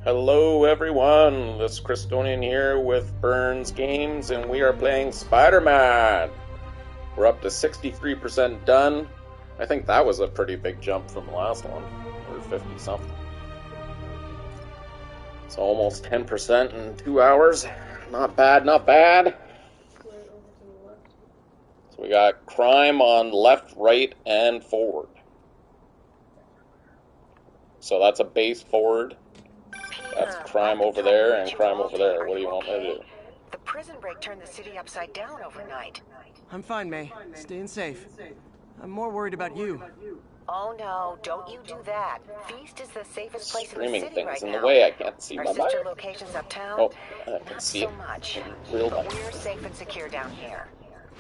Hello everyone, this is Christonian here with Burns Games, and we are playing Spider-Man. We're up to 63% done. I think that was a pretty big jump from the last one, or 50 something. It's almost 10% in 2 hours. Not bad, not bad. So we got crime on left, right, and forward. So that's a base forward. That's crime over there and crime over there. What do you want me to do? The prison break turned the city upside down overnight. I'm fine, May. Staying safe. I'm more worried about you. Oh no, don't you do that. Feast is the safest place in the Streaming city things right in now. the way. I can't see Our my sister mic. locations uptown, Oh, I can not see so it. much. Real But life. we're safe and secure down here.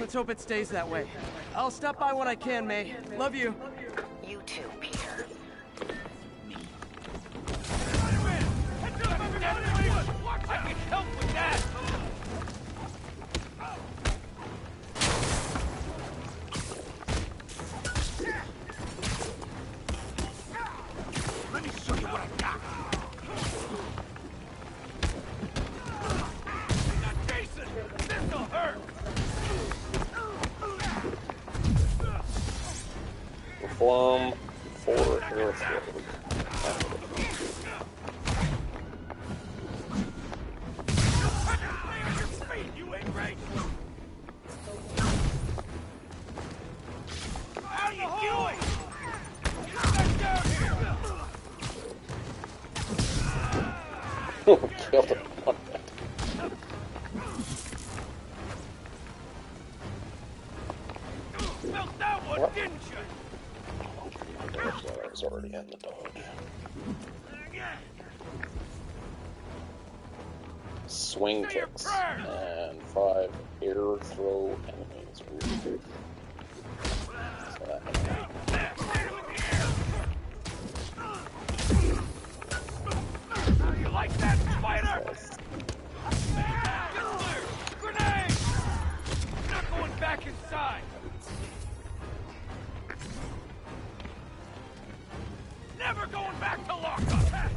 Let's hope it stays that way. I'll stop by when I can, May. Love you. You too, Peter. I can help with that! Let me show you what I've got! Now, Jason! This'll hurt! Reform for Earth. You ain't right! How you doing? Get back down here! Killed him. Felt that one, What? didn't you? I was already in the dodge. Swing kicks and 5 air throw enemies. Really. So that You like that, Spider? Grenade! Not going back inside! Never going back to lockup!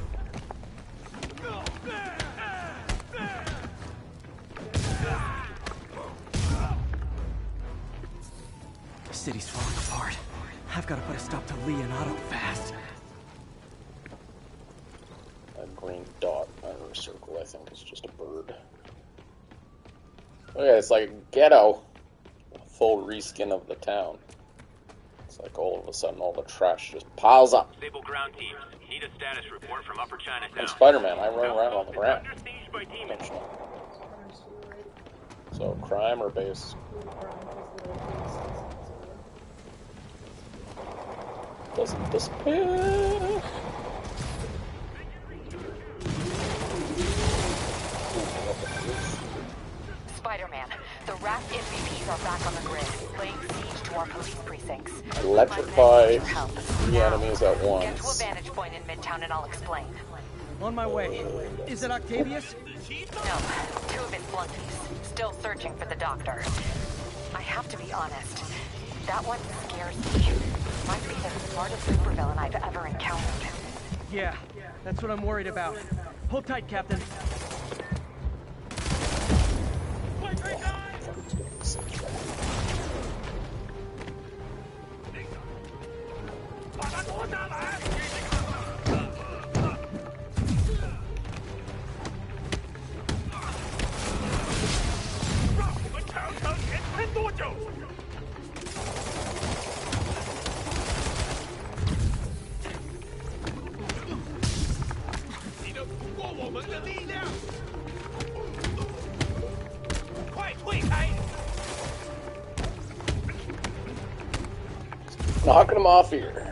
The city's falling apart. I've got to put a stop to Lee and Otto fast. a green dot or circle, I think, is just a bird. Okay, it's like a ghetto. A full reskin of the town. It's like all of a sudden all the trash just piles up. Stable ground teams. Need a status report from Upper Chinatown. I'm Spider-Man, I run around on the ground. Under siege by demons. So, crime or base? Doesn't disappear. Spider-Man, the RAF MVPs are back on the grid, laying siege to our police precincts. Electrify My men need your help. 3 Now, enemies at Get to a once. vantage point in Midtown and I'll explain. On my way. Is it Octavius? No, 2 of his flunkies. Still searching for the doctor. I have to be honest. That one scares me. Might be the smartest supervillain I've ever encountered. Yeah, that's what I'm worried about. Hold tight, Captain. Knocking them off here.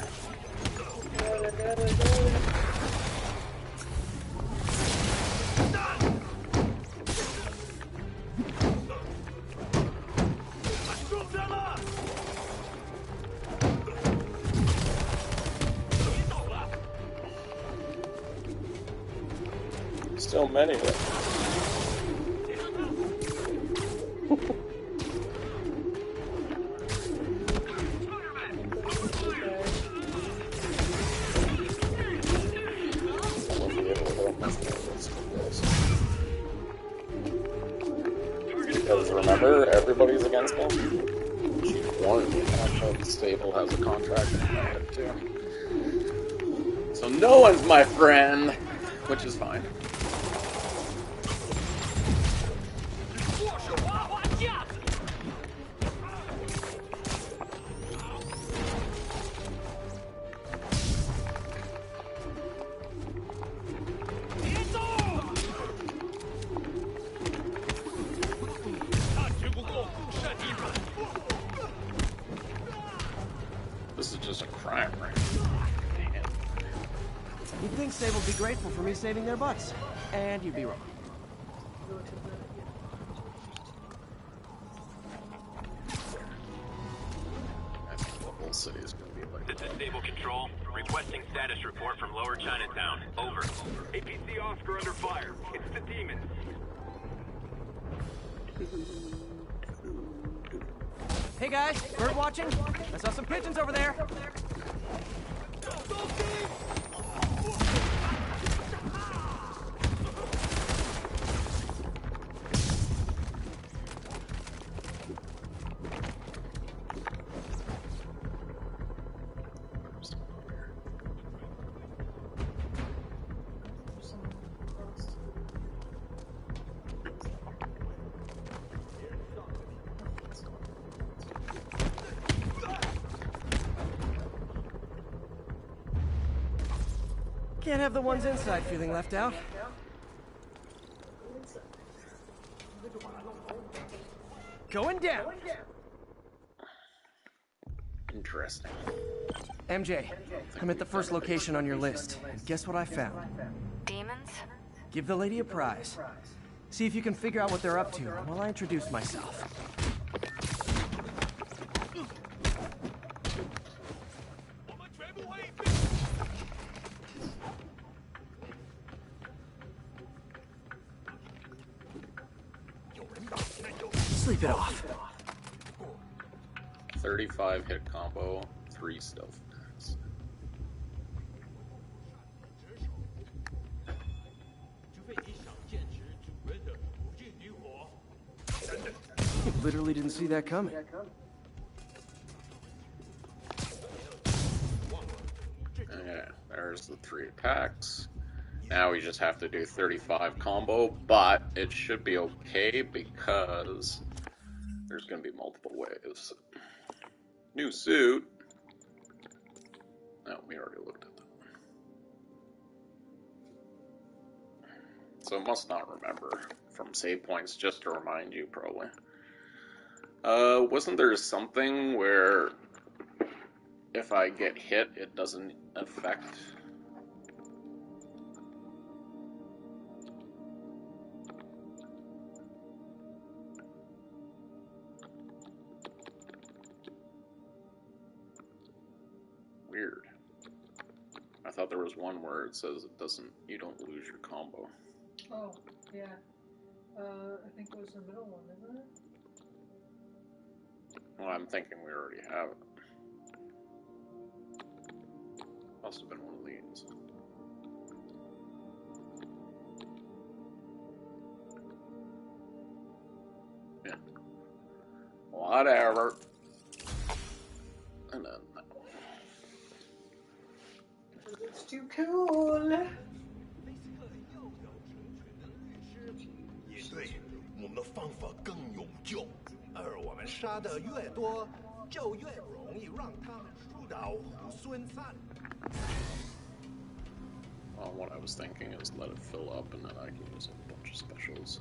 Still many of them. We'll be able to Because remember, everybody's against me. She warned me that Stable has a contract in my head too. So no one's my friend, which is fine. This is just a crime, right? Dang it. You'd think Sable would be grateful for me saving their butts. And you'd be wrong. I think the whole city is going to be like This is Stable Control. Requesting status report from Lower Chinatown. Over. APC Oscar under fire. It's the demons. Hey guys, bird watching? I saw some pigeons over there. Can't have the ones inside feeling left out. Going down. interesting. MJ, I'm at the first location on your list, and guess what I found? Demons? Give the lady a prize. See if you can figure out what they're up to while I introduce myself. Sleep it off. 35 hit combo, 3 stealth attacks. Literally didn't see that coming. Yeah, there's the 3 attacks. Now we just have to do 35 combo, but it should be okay because there's going to be multiple waves. New suit. No, we already looked at that. So it must not remember from save points, just to remind you, probably. Wasn't there something where if I get hit, it doesn't affect... Weird. I thought there was one where it says it doesn't, you don't lose your combo. Oh, yeah. I think it was the middle one, isn't it? Well, I'm thinking we already have it. Must have been one of these. Yeah. Whatever. And then that one. It's too cool. 也对，我们的方法更有救，而我们杀的越多，就越容易让他们输到猢狲散。 Well, what I was thinking is let it fill up and then I can use a bunch of specials.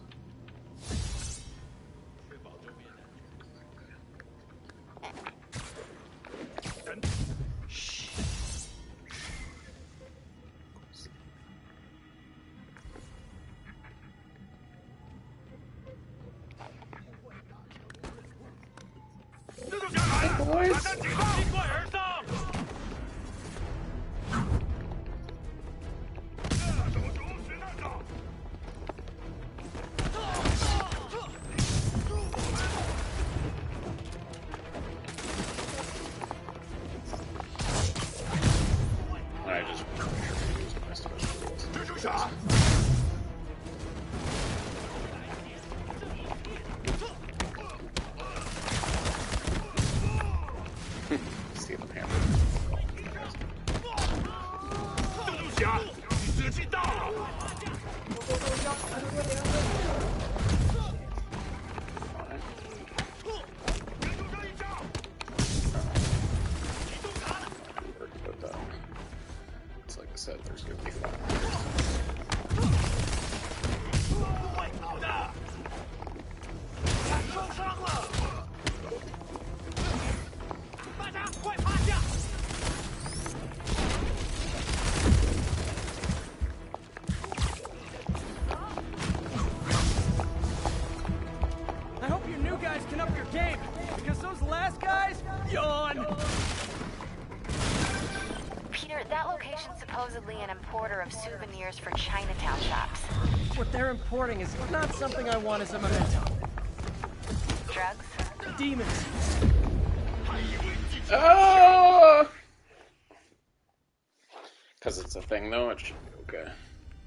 location supposedly an importer of souvenirs for Chinatown shops? What they're importing is not something I want as a memento. Drugs? Demons. Oh! Because it's a thing, though, it should be okay.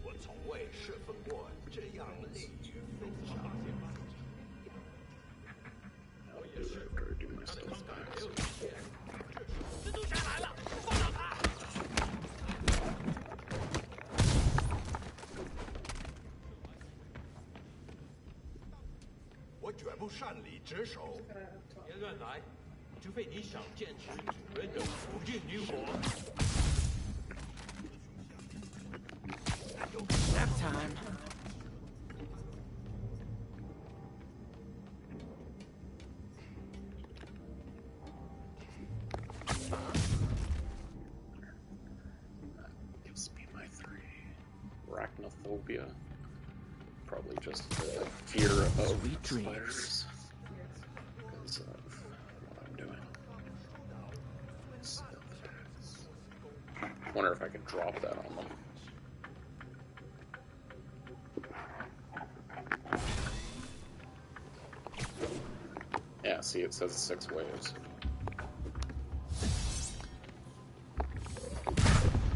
我从未侍奉过这样利于非常。我也是。 Do my stuff back. 蜘蛛侠来了，放了他！ 我绝不擅离职守。别乱来，除非你想见识主人的不孕女火。 Nap time. Gives me my 3. Arachnophobia. Probably just the fear of Sweet dreams. spiders. Because of what I'm doing. Wonder if I can drop that on them. Yeah, see, it says 6 waves.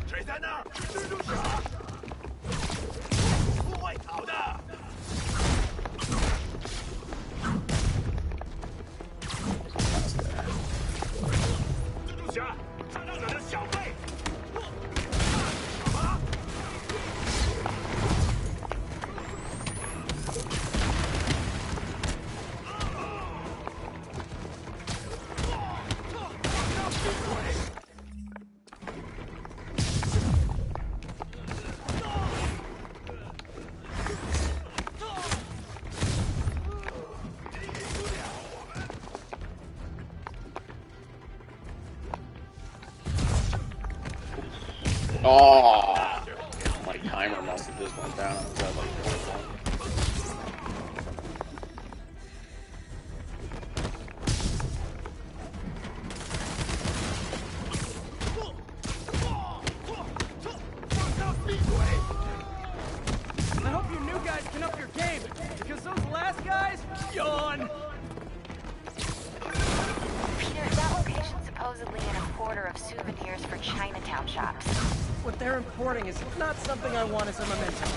谁在那儿？蜘蛛侠！不会逃的。蜘蛛侠，看到你的小背。什么？ Oh, my timer must have just went down. I was at like 21. I hope you new guys can up your game, because those last guys, yawn. Peter, that location supposedly an importer of souvenirs for Chinatown shops. What they're importing is not something I want as a memento.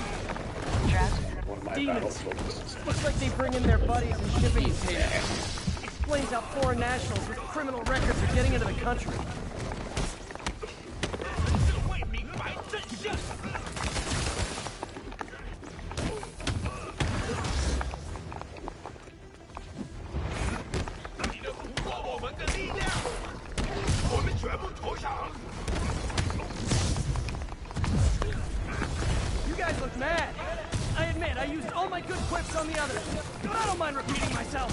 Drugs? One of my Demons. battle focuses. Looks like they bring in their buddies and shipping containers. Explains how foreign nationals with criminal records are getting into the country. 社会明白真相。 你的俘获我们的力量，我们全部投降。 You guys look mad. I admit, I used all my good quips on the others, but I don't mind repeating myself.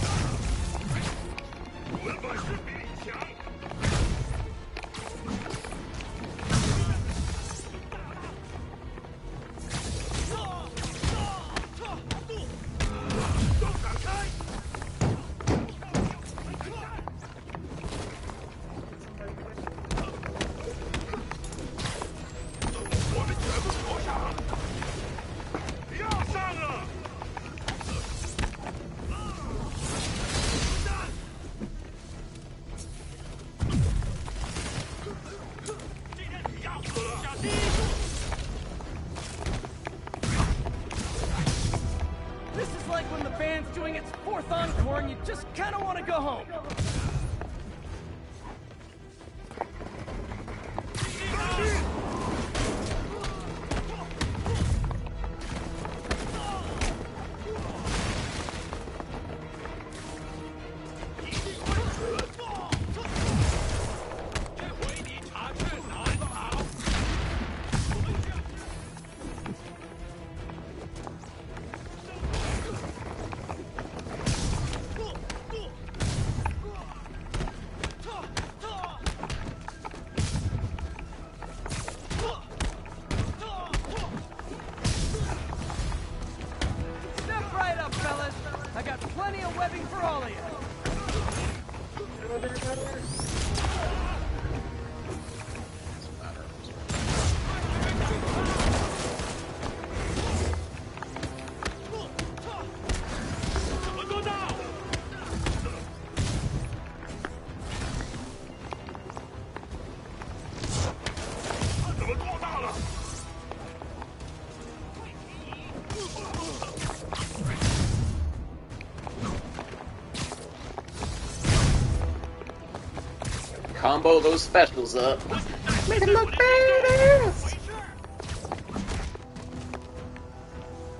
我的本事比你强。 This is like when the band's doing its 4th encore and you just kind of want to go home. Step right up, fellas. I got plenty of webbing for all of you. combo those specials up. Make it look badass!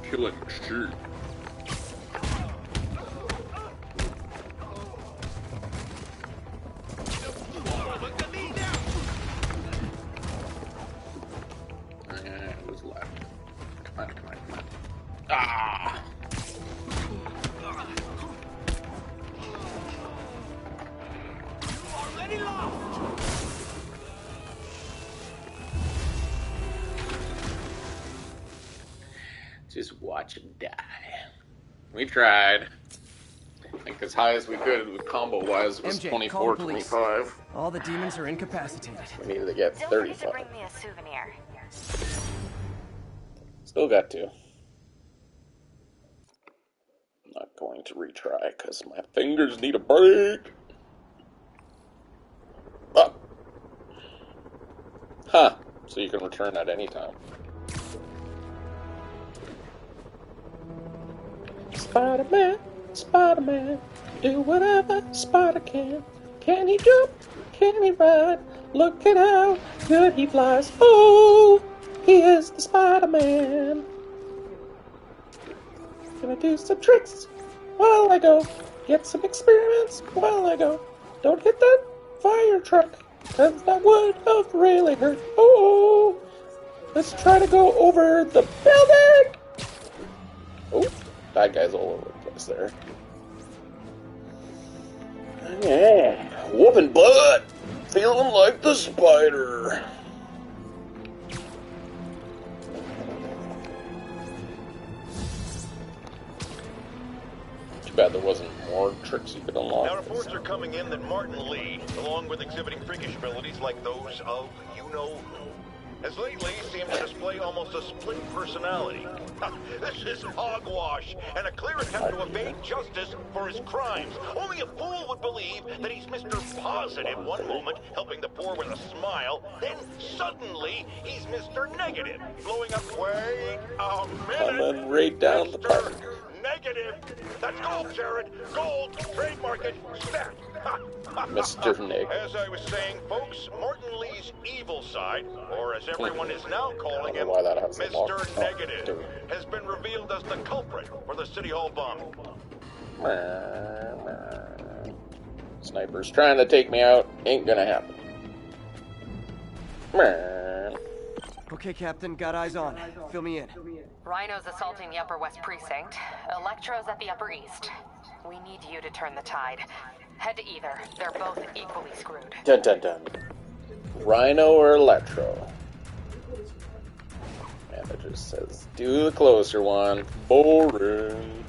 Killing machine. Who's left? Come on, come on, come on. Ah! Just watch him die. We tried. I think as high as we could with combo-wise was MJ, 24, call the police. 25. All the demons are incapacitated. We needed to get Don't forget to 35. bring me a souvenir. Still got to. Not going to retry because my fingers need a break. Oh. Huh. So you can return at any time. Spider-Man, Spider-Man, do whatever Spider can. Can he jump? Can he ride? Look at how good he flies. Oh, he is the Spider-Man. Gonna do some tricks while I go. Get some experiments while I go. Don't hit that fire truck, cause that would have really hurt. Oh, let's try to go over the building. Oh, that guy's all over the place there. Yeah, whooping butt. Feeling like the spider. Too bad there wasn't more tricks you could unlock. Now, reports are coming in that Martin Lee, along with exhibiting freakish abilities like those of you-know-who, has lately seemed to display almost a split personality. This is hogwash, and a clear attempt to evade justice for his crimes. Only a fool would believe that he's Mr. Positive one moment, helping the poor with a smile, then suddenly he's Mr. Negative, blowing up, wait a minute, Coming right down the pipe. Negative. That's gold, Jared. Gold. Trademark it. Stat. Mr. Nick. As I was saying, folks, Martin Lee's evil side, or as everyone is now calling him, why that has a lock. Mr. Negative, has been revealed as the culprit for the City Hall bombing. Snipers trying to take me out. Ain't gonna happen. Okay, Captain, got eyes on. Fill me in. Rhino's assaulting the Upper West Precinct. Electro's at the Upper East. We need you to turn the tide. Head to either. They're both equally screwed. Dun dun dun. Rhino or Electro? And it just says, do the closer one. Boring.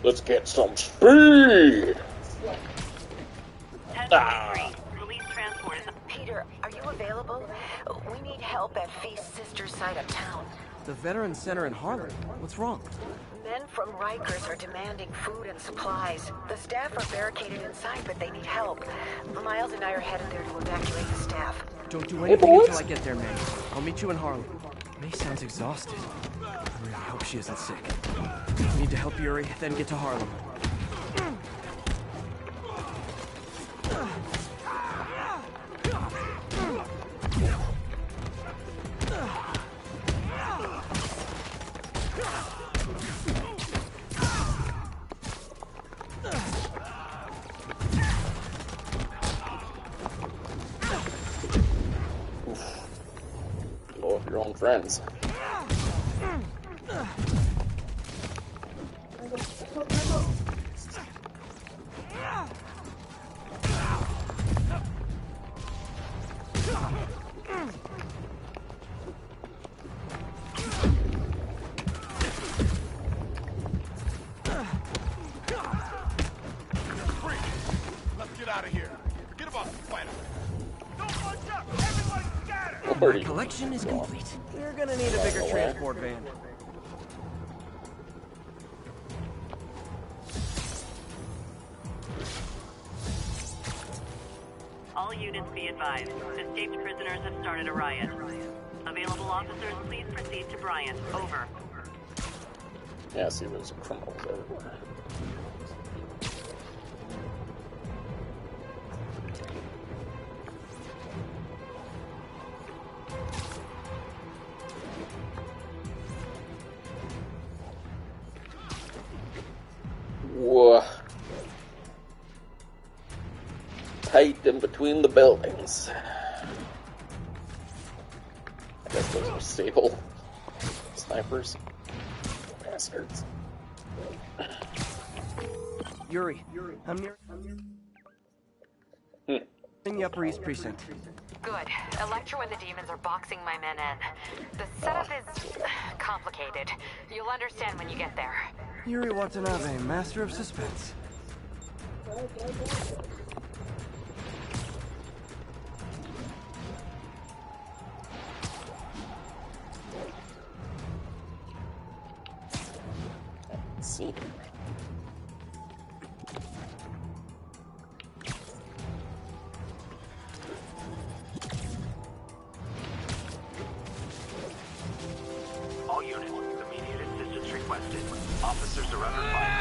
Let's get some speed! Police transport is... Peter, are you available? We need help at Feast's sister's side of town. The Veterans Center in Harlem. What's wrong? Men from Rikers are demanding food and supplies. The staff are barricaded inside, but they need help. Miles and I are headed there to evacuate the staff. Don't do anything until I get there, May. I'll meet you in Harlem. May sounds exhausted. I really hope she isn't sick. We need to help Yuri, then get to Harlem. Blow up your own friends. Let's get out of here. Forget about the fighter. Don't watch out! Everybody scatter! My collection is complete. You're gonna need a bigger transport van. All units be advised. Escaped prisoners have started a riot. Available officers, please proceed to Bryant. Over. Yeah, see, there's criminals everywhere. tight in between the buildings. I guess those are stable snipers. Bastards. Yuri, I'm near in the Upper East Precinct. Good. Electro and the demons are boxing my men in. The setup is complicated. You'll understand when you get there. Yuri Watanabe, master of suspense. Let's see. All units, immediate assistance requested. Officers are under fire.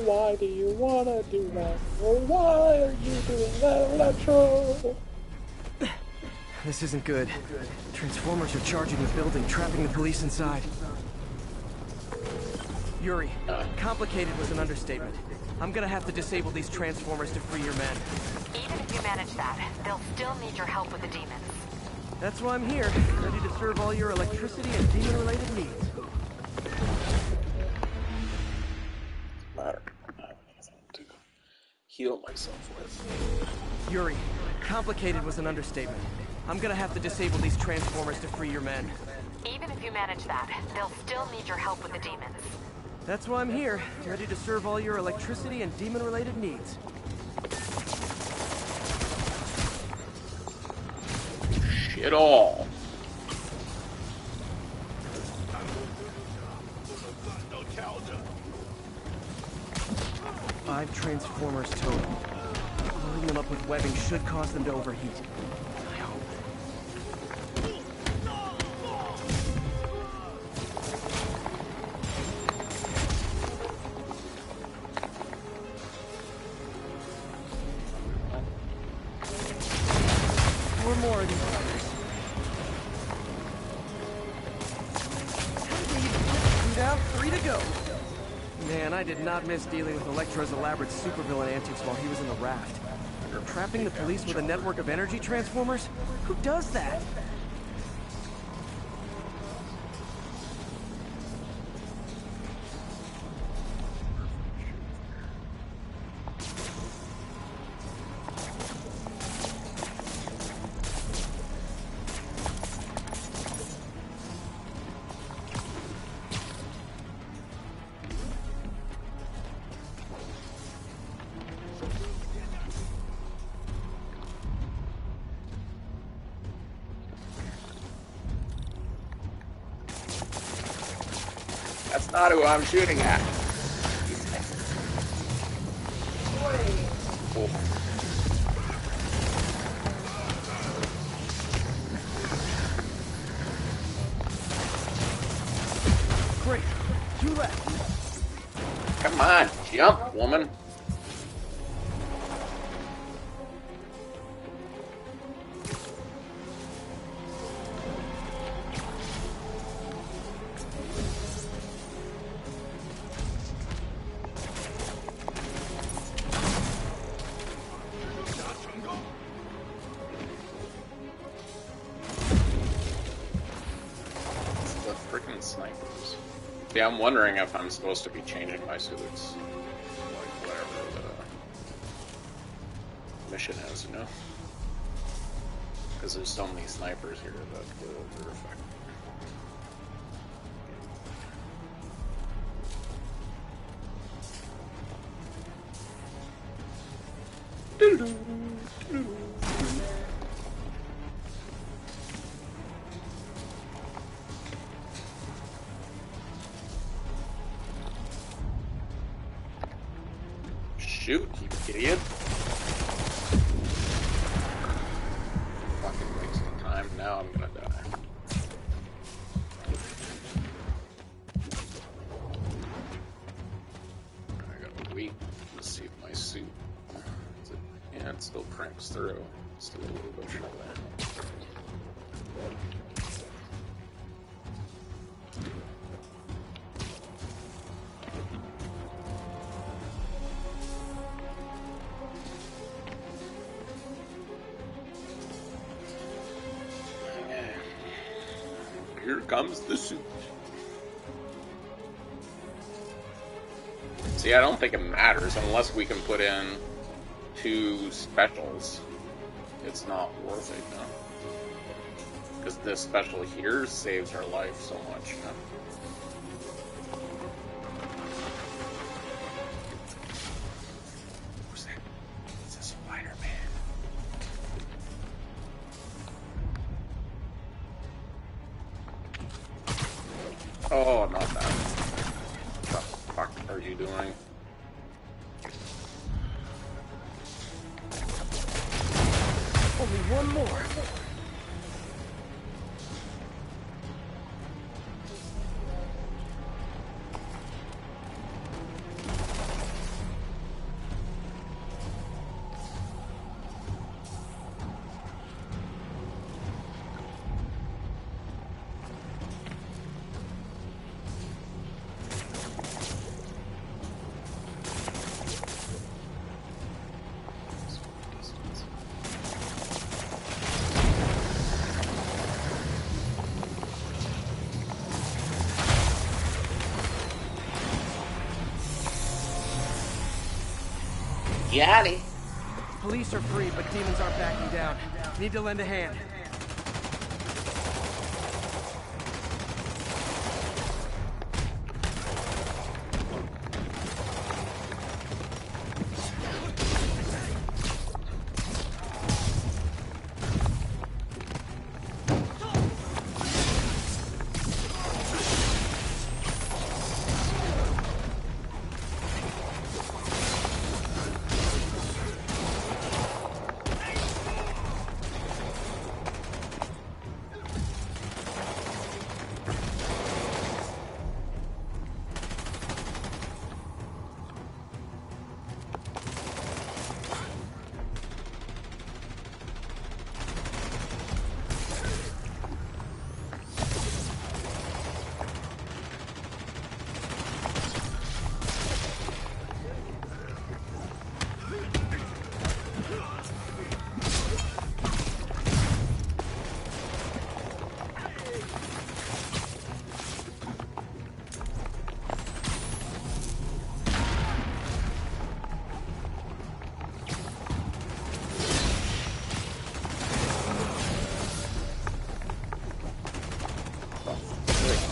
Why do you wanna do that? Or why are you doing that, Electro? This isn't good. Transformers are charging the building, trapping the police inside. Yuri, complicated was an understatement. I'm gonna have to disable these transformers to free your men. Even if you manage that, they'll still need your help with the demons. That's why I'm here, ready to serve all your electricity and demon-related needs. Matter. I have anything to heal myself with. Yuri, complicated was an understatement. I'm gonna have to disable these transformers to free your men. Even if you manage that, they'll still need your help with the demons. That's why I'm here, ready to serve all your electricity and demon-related needs. Shit all. Five transformers total. Loading them up with webbing should cause them to overheat. I hope. Four more of these fuckers. Two down, 3 to go. Man, I did not miss dealing with Electro's elaborate supervillain antics while he was in the raft. Trapping the police with a network of energy transformers? Who does that? That's not who I'm shooting at. Oh. Great. You left. Come on, jump, woman. Snipers. Yeah, I'm wondering if I'm supposed to be changing my suits. Like, whatever the mission is, you know? Because there's so many snipers here that they're effective. Shoot, you idiot. Fucking wasting time. Now I'm gonna die. I gotta wait to see if my suit... Yeah, it still cranks through. Still a little bit short there. Here comes the suit. See, I don't think it matters unless we can put in 2 specials. It's not worth it, no. Because this special here saves our life so much, no? Who's that? It's a Spider-Man. Oh, not that. What the fuck are you doing? Only one more. Yaddy. Police are free, but demons aren't backing down. Need to lend a hand.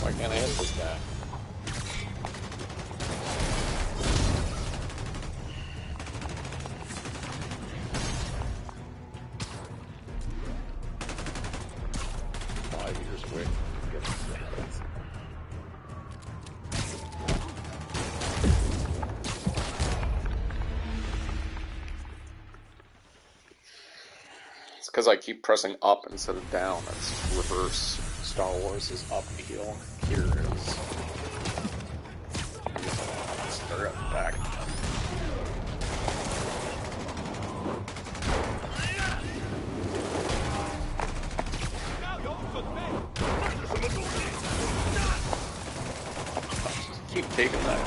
Why can't I hit this guy? Because I keep pressing up instead of down. That's reverse. Star Wars is up heel. Here is. Start up back. Keep taking that.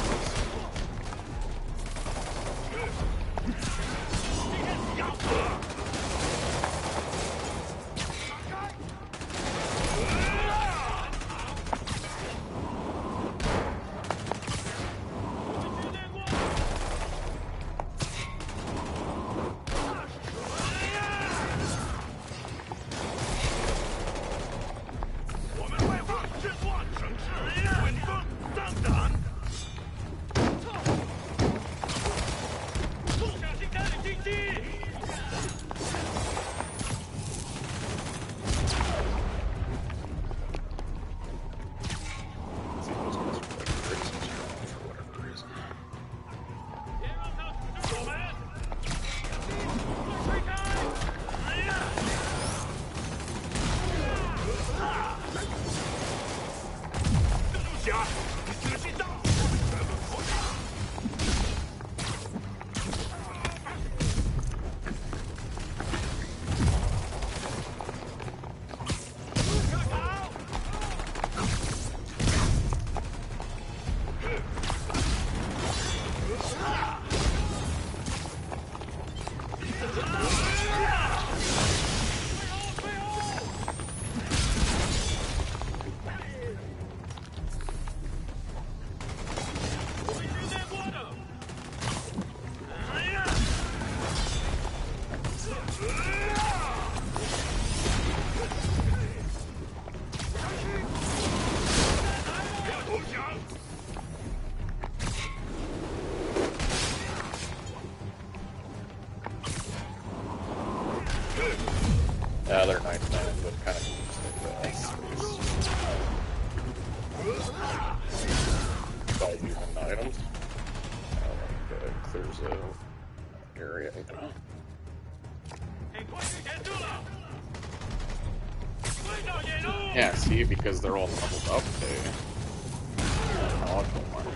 They're nice, man, but kind of by using items. Clears a area. Yeah, see, because they're all leveled up, they auto mark.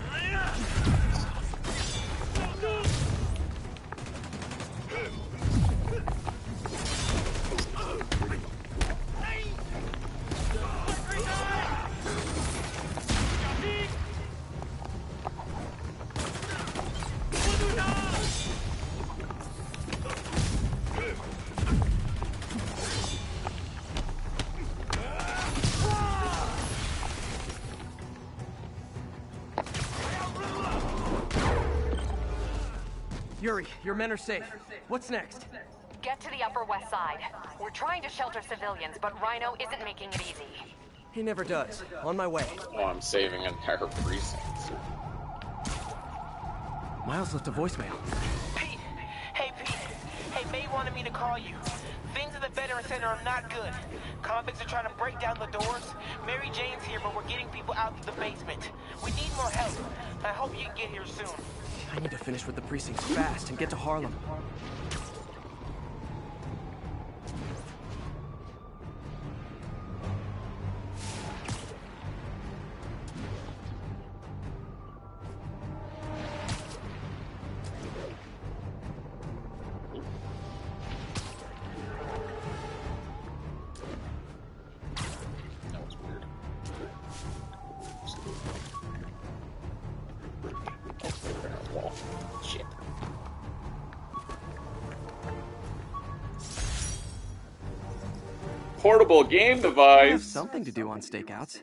Yuri, your men are safe. What's next? Get to the Upper West Side. We're trying to shelter civilians, but Rhino isn't making it easy. He never does. On my way. Oh, I'm saving entire precincts. Miles left a voicemail. Pete! Hey, Pete! Hey, May wanted me to call you. Things at the Veteran Center are not good. Convicts are trying to break down the doors. Mary Jane's here, but we're getting people out to the basement. We need more help. I hope you can get here soon. I need to finish with the precincts fast and get to Harlem. Portable game I device. have something to do on stakeouts.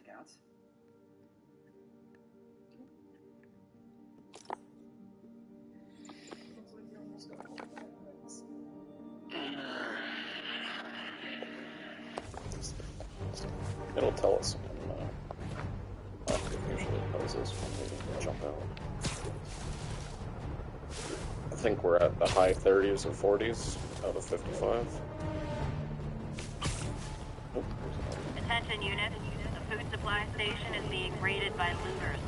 It'll tell us when it usually tells us when we jump out. I think we're at the high 30s or 40s out of 55. Attention units, the food supply station is being raided by looters.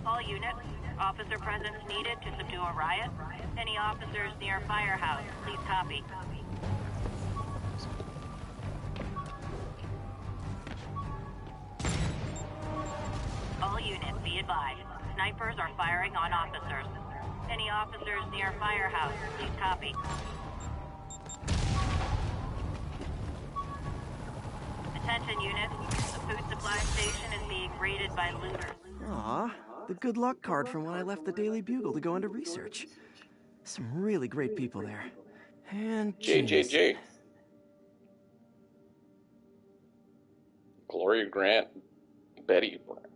All units, officer presence needed to subdue a riot. Any officers near Firehouse, please copy. All units, be advised. Snipers are firing on officers. Any officers near Firehouse, please copy. Attention units, the food supply station is being raided by looters. Aw, the good luck card from when I left the Daily Bugle to go into research. Some really great people there. And JJJ. Gloria Grant, Betty Brock.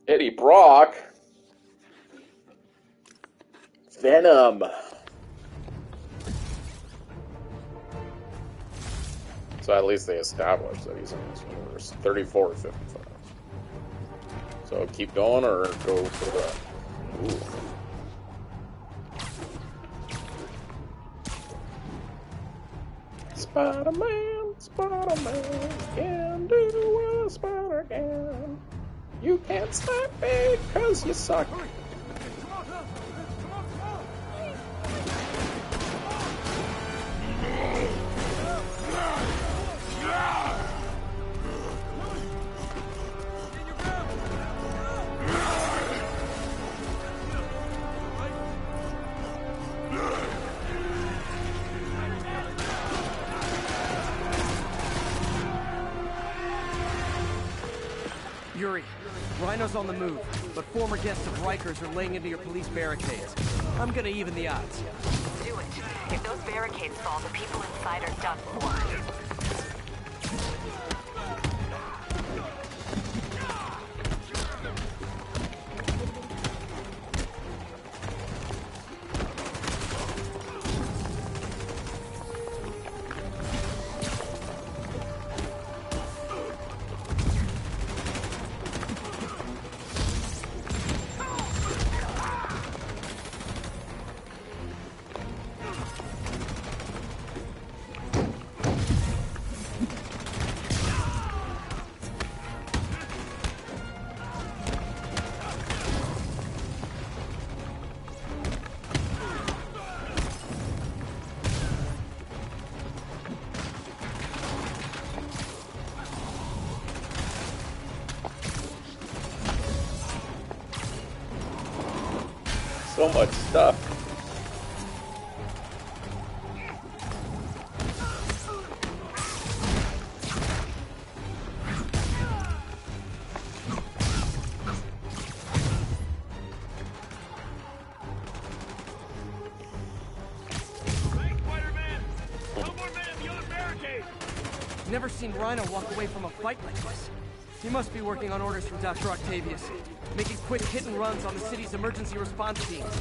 Eddie Brock. Venom. So at least they established that he's in this universe. 34 or 55. So keep going or go for that. Ooh. Spider-Man, Spider-Man can do what a spider can. You can't stop me because you suck. Yuri, Rhino's on the move, but former guests of Rikers are laying into your police barricades. I'm gonna even the odds. Do it. If those barricades fall, the people inside are done for. So much stuff. Never seen Rhino walk away from a fight like this. He must be working on orders from Dr. Octavius, making quick hit and runs on the city's emergency response teams.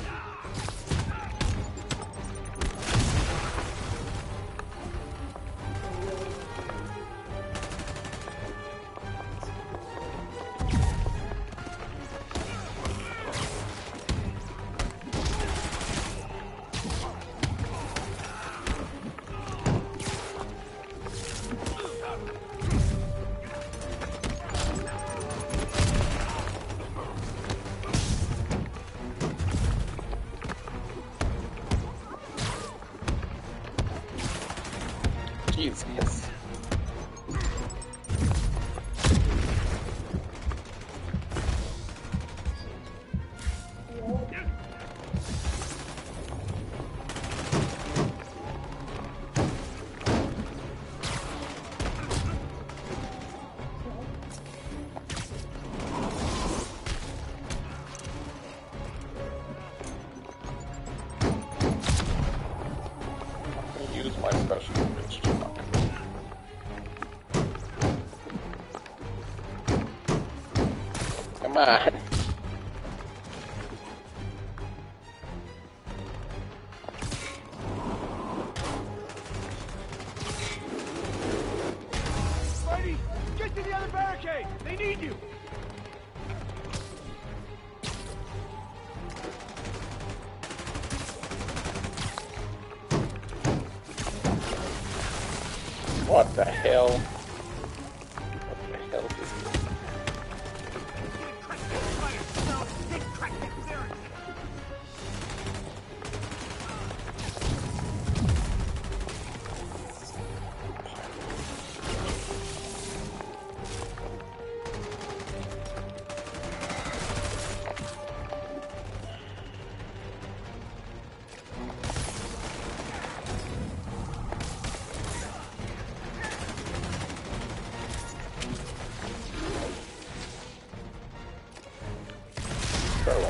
Jesus. Use my special bitch truck. Come on. Spidey, get to the other barricade! They need you! What the hell? What the hell is this?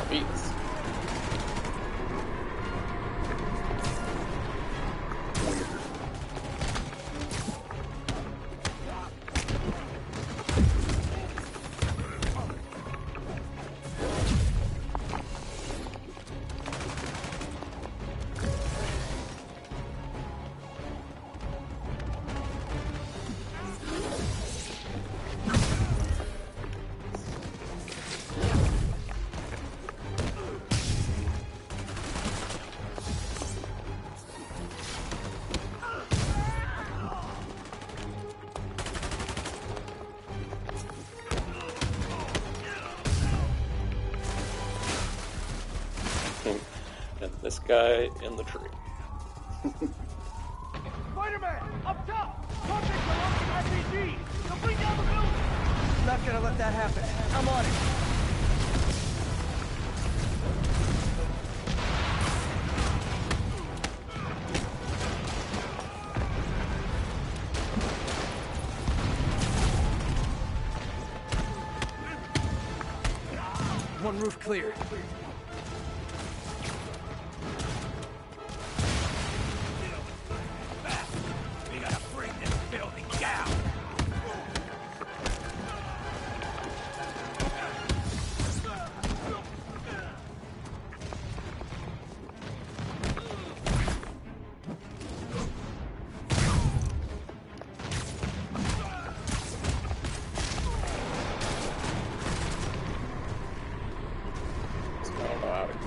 Beats. And this guy in the tree. Spider-Man, up top! Convicts are launching RPGs! They'll bring down the building! Not gonna let that happen. I'm on it. One roof clear. We gotta bring this building down!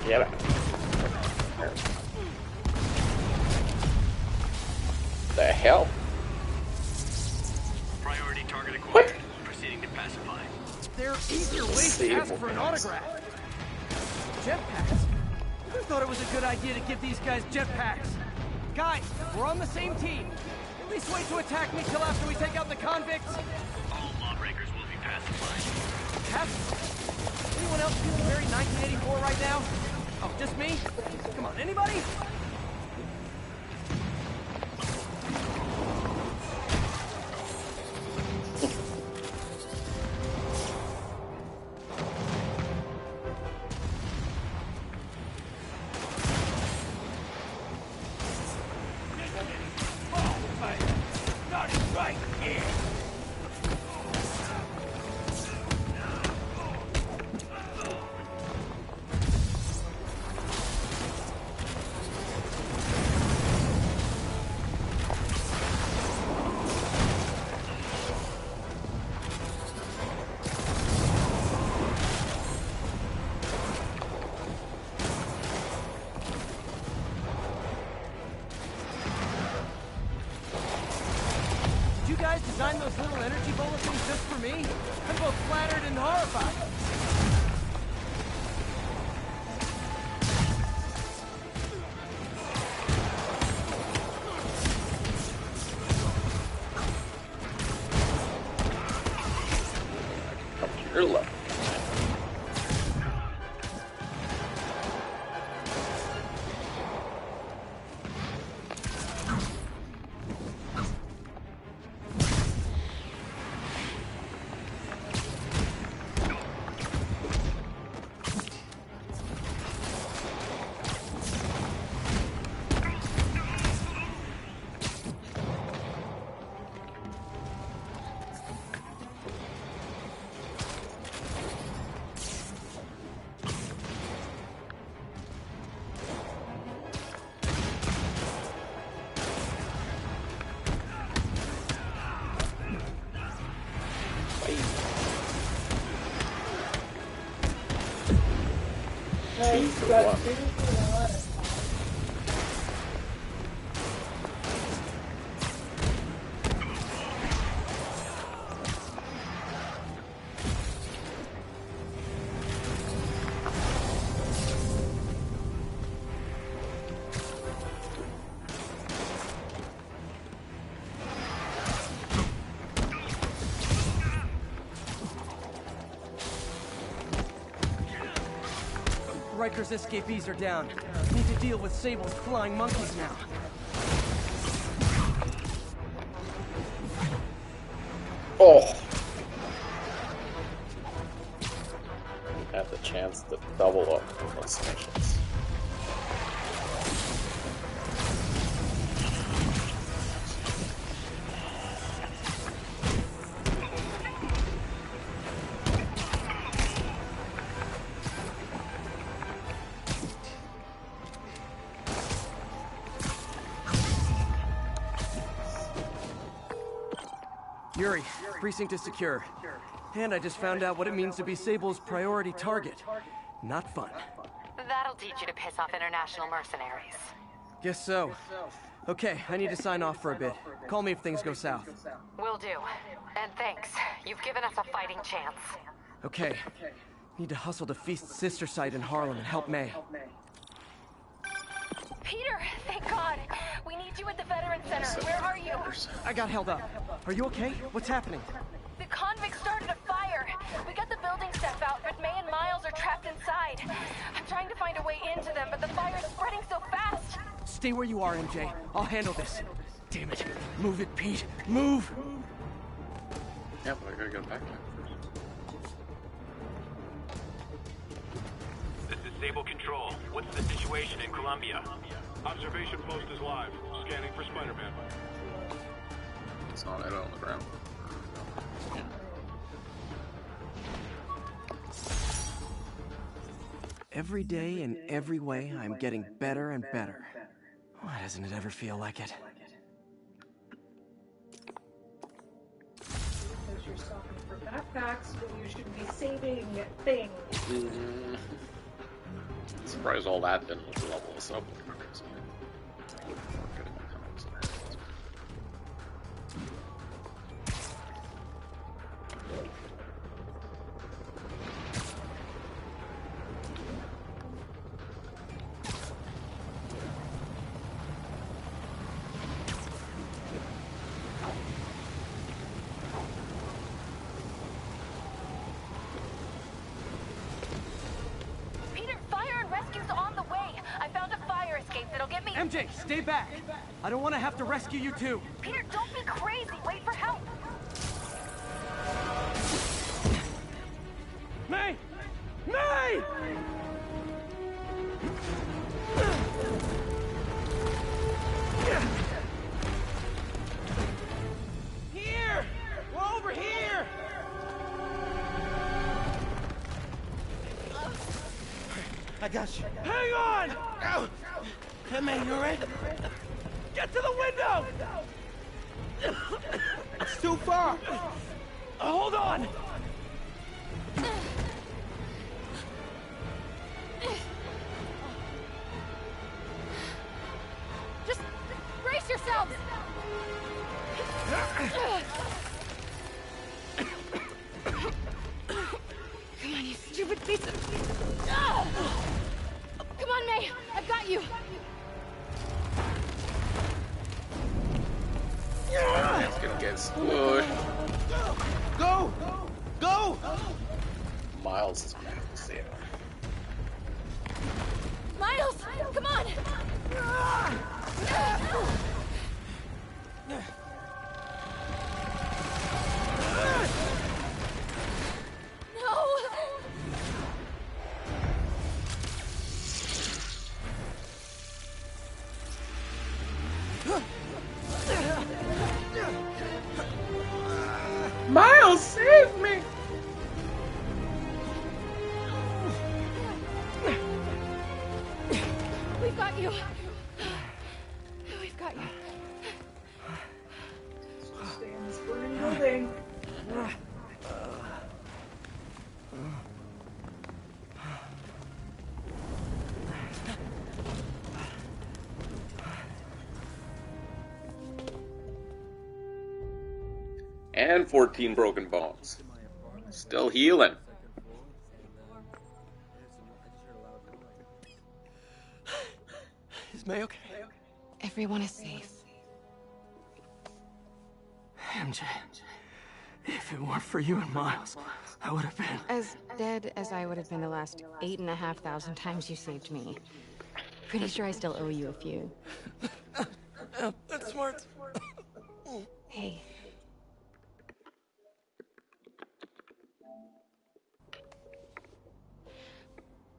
Get it. The hell? Priority target acquired. Proceeding to pacify. There are easier ways to ask for an autograph. Jetpacks? Who thought it was a good idea to give these guys jetpacks? Guys, we're on the same team. At least wait to attack me till after we take out the convicts. All lawbreakers will be pacified. Pacified? Anyone else feeling very 1984 right now? Oh, just me? Come on, anybody? You guys designed those little energy bullet things just for me? I'm both flattered and horrified. Up to your left. Nice, for got one. 2 for 1. Riker's escapees are down. Need to deal with Sable's flying monkeys now. Oh! Had the chance to double up on those missions. Yuri, precinct is secure. And I just found out what it means to be Sable's priority target. Not fun. That'll teach you to piss off international mercenaries. Guess so. Okay, I need to sign off for a bit. Call me if things go south. Will do. And thanks. You've given us a fighting chance. Okay. Need to hustle to Feast's sister site in Harlem and help May. Peter, thank God. We need you at the Veterans Center. Where are you? I got held up. Are you okay? What's happening? The convicts started a fire. We got the building staff out, but May and Miles are trapped inside. I'm trying to find a way into them, but the fire's spreading so fast. Stay where you are, MJ. I'll handle this. Damn it. Move it, Pete. Move! Yeah, but I gotta get back there first. This is Sable Control. What's the situation in Columbia? Observation post is live. Scanning for Spider-Man. It's not out on the ground. Yeah. Every day in every way, I'm getting better and better. Why doesn't it ever feel like it? Because you're stopping for backpacks, but you should be saving things. Surprised all that didn't level us up. Peter, fire and rescue's on the MJ, stay back. I don't want to have to rescue you too. Peter, don't be crazy. Wait for help. May! May! Here! We're over here! I got you. Hang on! Ow. Hey, man, you alright? Get to the window! It's too far. Hold on! Just brace yourselves. Come on, you stupid piece of... Come on, May. I've got you. That's gonna get squished. Go! Go! Miles is gonna have to save him. Miles, come on. No. Miles, save me! We've got you. We've got you. Stay in this burning building. And 14 broken bones. Still healing. Is May okay? Everyone is safe. MJ, if it weren't for you and Miles, I would have been... As dead as I would have been the last 8,500 times you saved me. Pretty sure I still owe you a few. That's smart. Hey.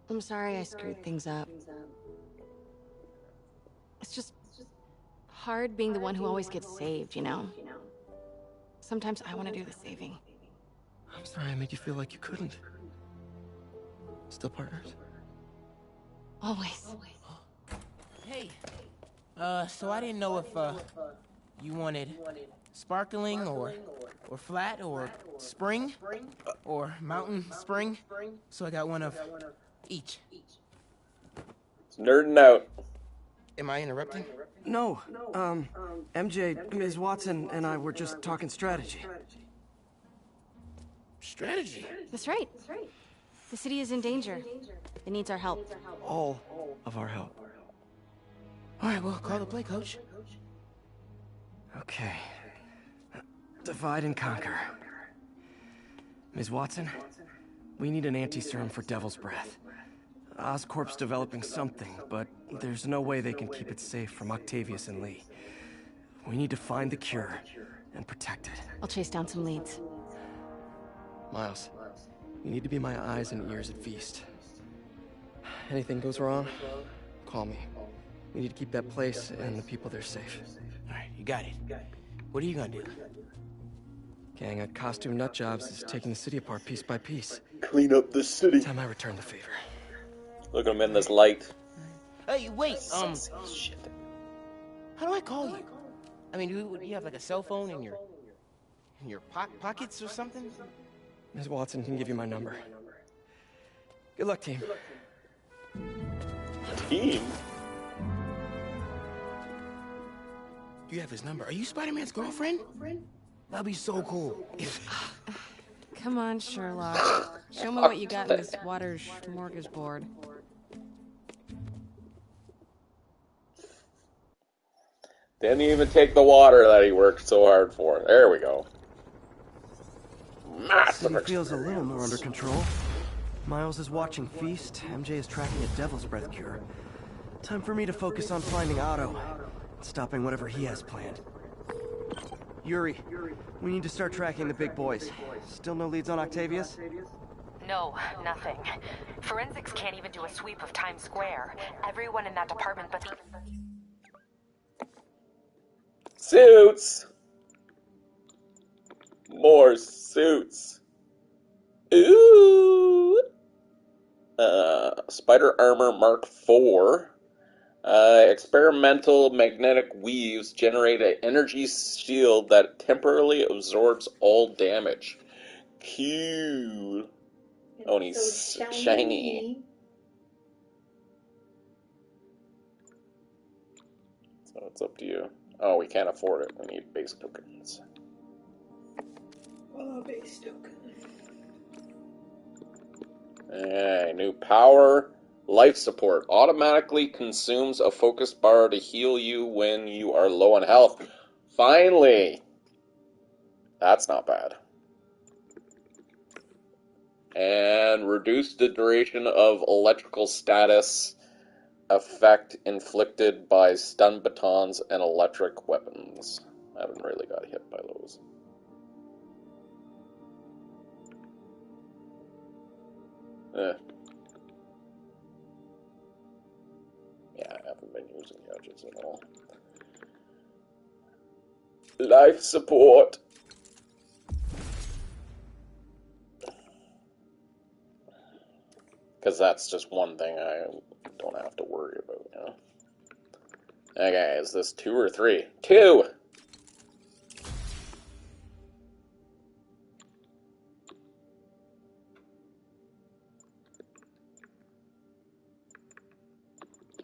I'm sorry I screwed things up. It's just hard being the one who always gets saved, you know? Sometimes I want to do the saving. I'm sorry I made you feel like you couldn't. Still partners? Always. Hey. So I didn't know if, you wanted sparkling or flat or spring or mountain spring. So I got one of each. It's nerding out. Am I interrupting? No. MJ, Ms. Watson, and I were just talking strategy. Strategy? That's right. The city is in danger. It needs our help. All of our help. All right, well, call the play, Coach. Okay. Divide and conquer. Ms. Watson, we need an anti-serum for Devil's Breath. Oscorp's developing something, but there's no way they can keep it safe from Octavius and Lee. We need to find the cure and protect it. I'll chase down some leads. Miles, you need to be my eyes and ears at Feast. Anything goes wrong, call me. We need to keep that place and the people there safe. All right, you got it. What are you gonna do? Gang of costume nutjobs is taking the city apart piece by piece. Clean up the city. Time I return the favor. Look at him in this light. Hey, wait, Shit. how do I call you? I mean, do you have like a cell phone in your pockets or something? Ms. Watson can give you my number. Good luck, team. Team? You have his number. Are you Spider-Man's girlfriend? That'd be so cool. Come on, Sherlock. Show me what you got in this water smorgasbord. Didn't even take the water that he worked so hard for. There we go. Massive City feels a little more under control. Miles is watching Feast. MJ is tracking a Devil's Breath cure. Time for me to focus on finding Otto. Stopping whatever he has planned. Yuri, we need to start tracking the big boys. Still no leads on Octavius? No, nothing. Forensics can't even do a sweep of Times Square. Everyone in that department but the... Suits! More suits. Ooh! Spider Armor Mark IV. Experimental magnetic weaves generate an energy shield that temporarily absorbs all damage. Cool. Oh, and he's shiny. So it's up to you. Oh, we can't afford it. We need base tokens. Oh, base token. Hey, new power. Life support automatically consumes a focus bar to heal you when you are low on health. Finally! That's not bad. And reduce the duration of electrical status effect inflicted by stun batons and electric weapons. I haven't really got hit by those. Yeah, I haven't been using gadgets at all. Life support. Because that's just one thing I don't have to worry about, you know. Okay, is this 2 or 3? 2!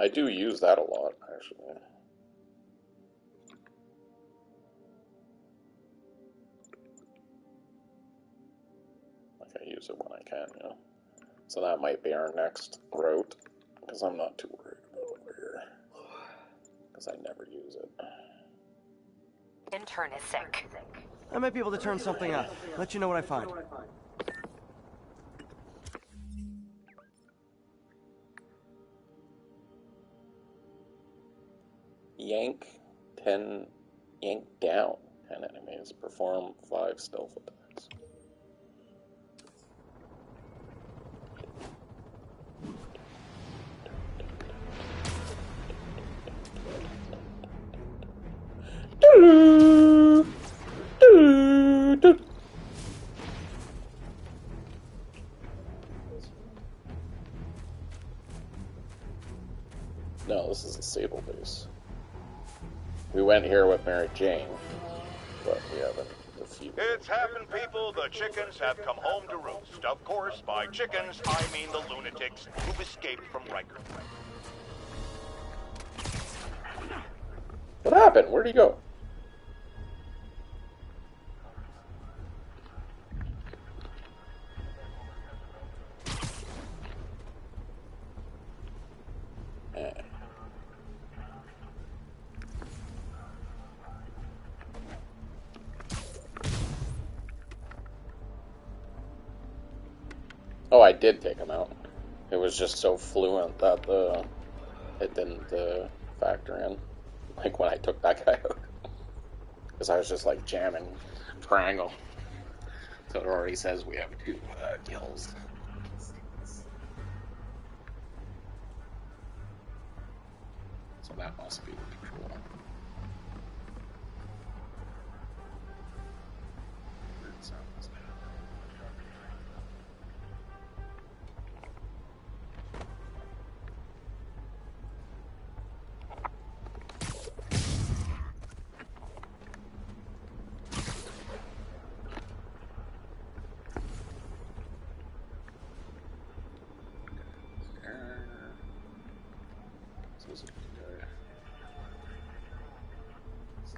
I do use that a lot, actually. Like, I use it when I can, you know. So that might be our next route, because I'm not too worried about over here. Because I never use it. Intern is sick. I might be able to turn something up. Let you know what I find. Yank down 10 enemies. Perform 5 stealth attacks. No, this is a Sable base. We went here with Mary Jane, but we haven't defeated. It's happened, people. The chickens have come home to roost. Of course, by chickens, I mean the lunatics who've escaped from Riker. What happened? Where'd he go? Oh, I did take him out. It was just so fluent that it didn't factor in. Like when I took that guy out. Because I was just like jamming triangle. So it already says we have 2 kills. So that must be the control. Weird sounds.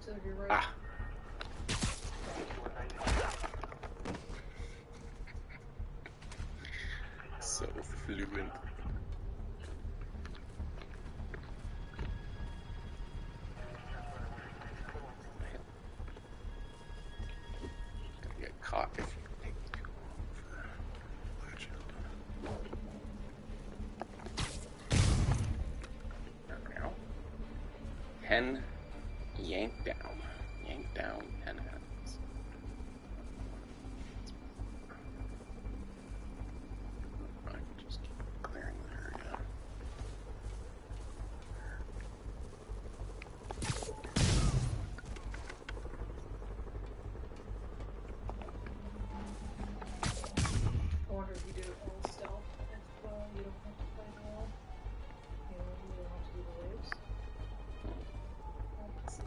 Still you're right. Ah. So fluent. Gonna get caught if you take too long for legend. 10 yank down. Yank down 10 heads. I can just keep clearing the area. I wonder if you do it all stealth if you don't have to fight at all. You know, you don't have to do the waves. Let's see.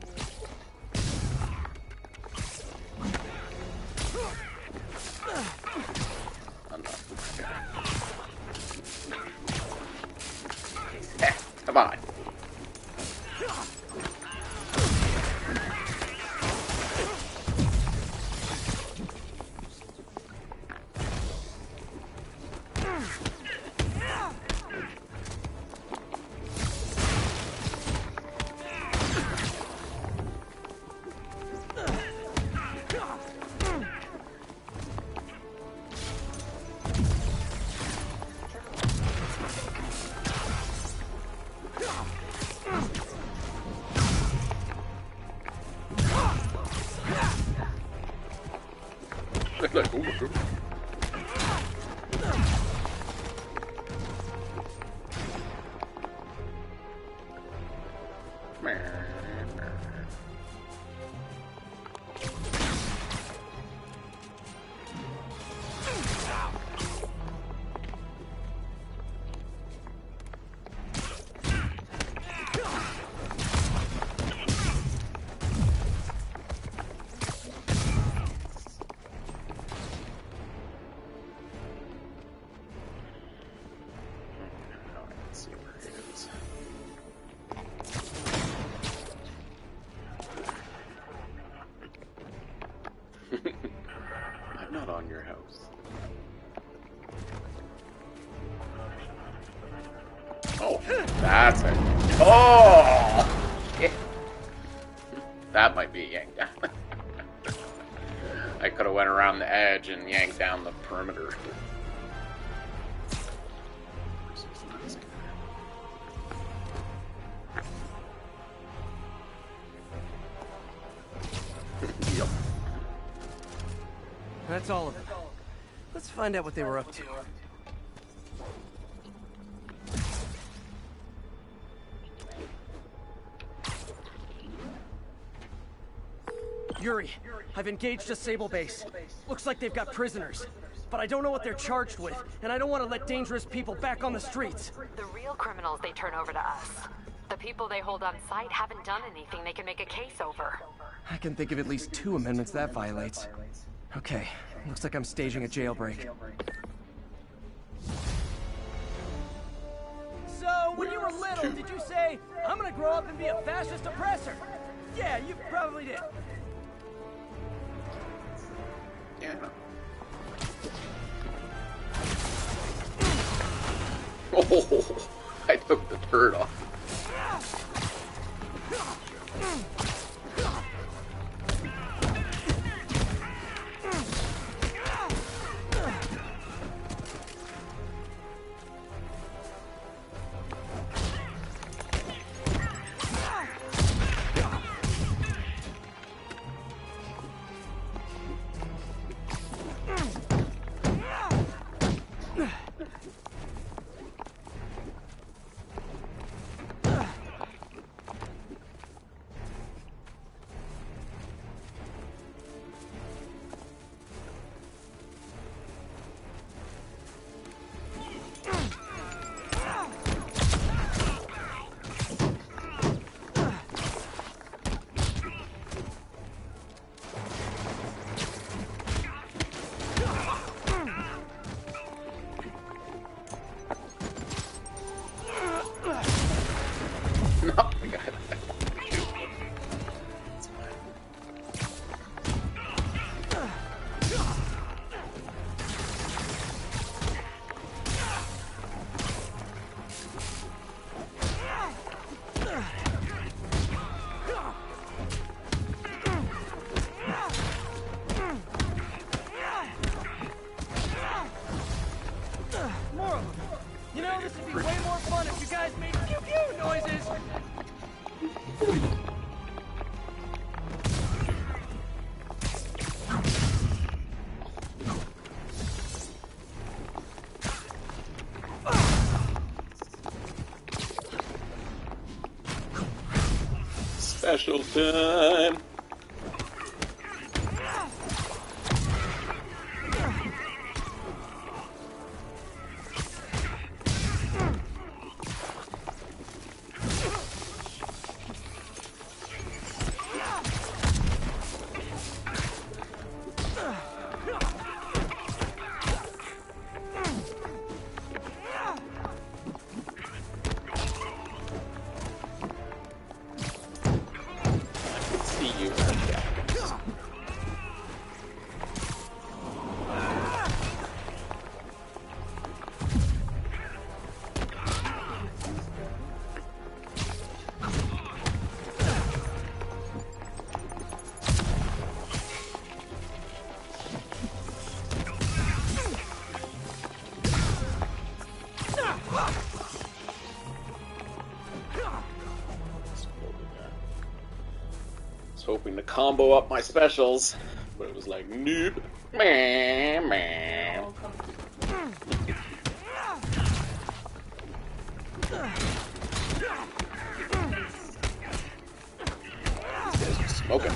Come on. Like, ooh, ooh. I'm not on your house. Oh, that's it. Oh! Yeah. That might be a yank down. I could have went around the edge and yanked down the perimeter. Yep. That's all of them. Let's find out what they were up to. Yuri, I've engaged a Sable base. Looks like they've got prisoners. But I don't know what they're charged with, and I don't want to let dangerous people back on the streets. The real criminals they turn over to us. The people they hold on site haven't done anything they can make a case over. I can think of at least 2 amendments that violates. Okay, looks like I'm staging a jailbreak. So, when you were little, did you say, I'm gonna grow up and be a fascist oppressor? Yeah, you probably did. Yeah. Oh, I took the turret off. You know, this would be way more fun if you guys made pew-pew noises! Special time. Hoping to combo up my specials, but it was like, nope. Meh, meh. These guys are smoking.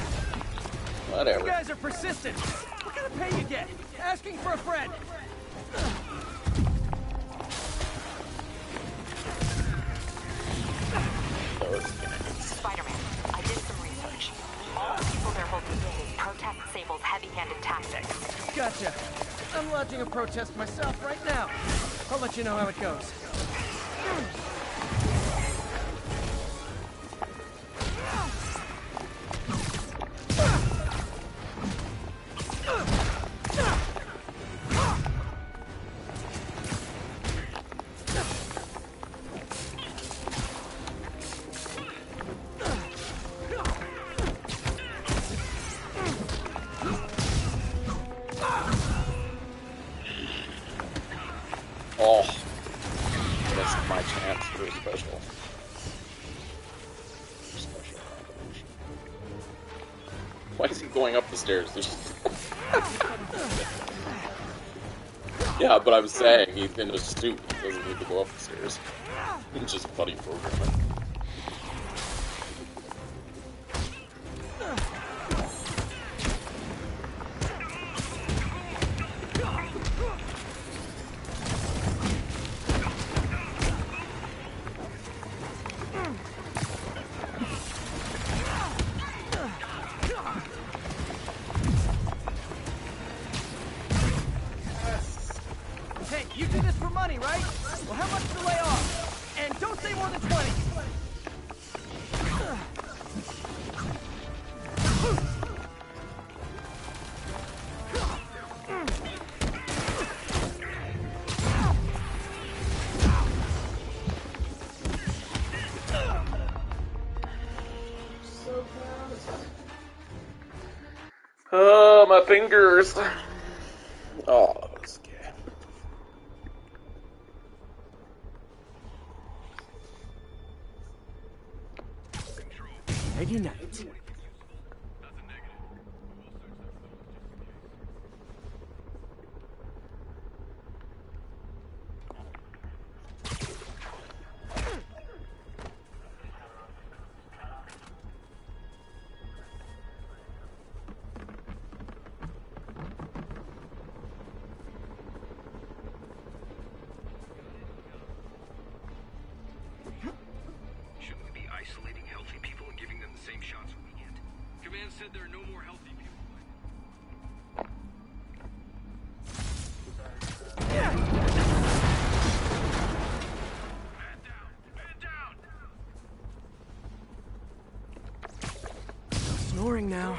Whatever. You guys are persistent. What kind of pay you get? Asking for a friend. Spider-Man, I did some research. All the people they're holding using protest Sable's heavy-handed tactics. Gotcha. I'm lodging a protest myself right now. I'll let you know how it goes. Oh, that's my chance for a special. Why is he going up the stairs? Yeah, but I'm saying he's in a suit. He doesn't need to go up the stairs. It's just funny programming. Hey, you do this for money, right? Well, how much to lay off? And don't say more than 20. Oh, my fingers. Oh, that's good. Nighty night. Isolating healthy people and giving them the same shots we get. Command said there are no more healthy people. Snoring now.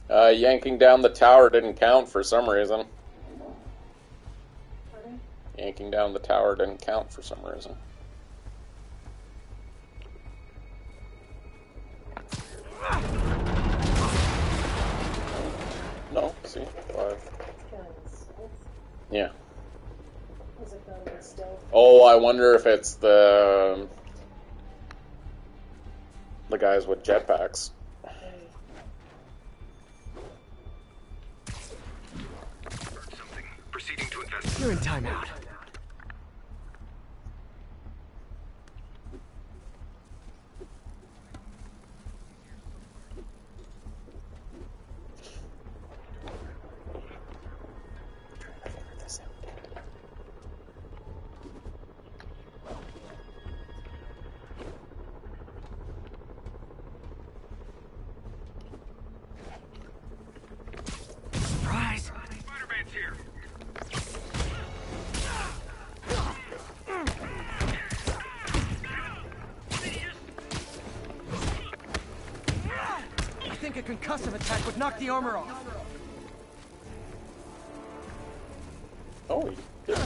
Yanking down the tower didn't count for some reason. Yanking down the tower didn't count for some reason. No, see, 5. Yeah. Oh, I wonder if it's the guys with jetpacks. Proceeding to investigate. You're in timeout. a concussive attack would knock the armor off. Oh, he did.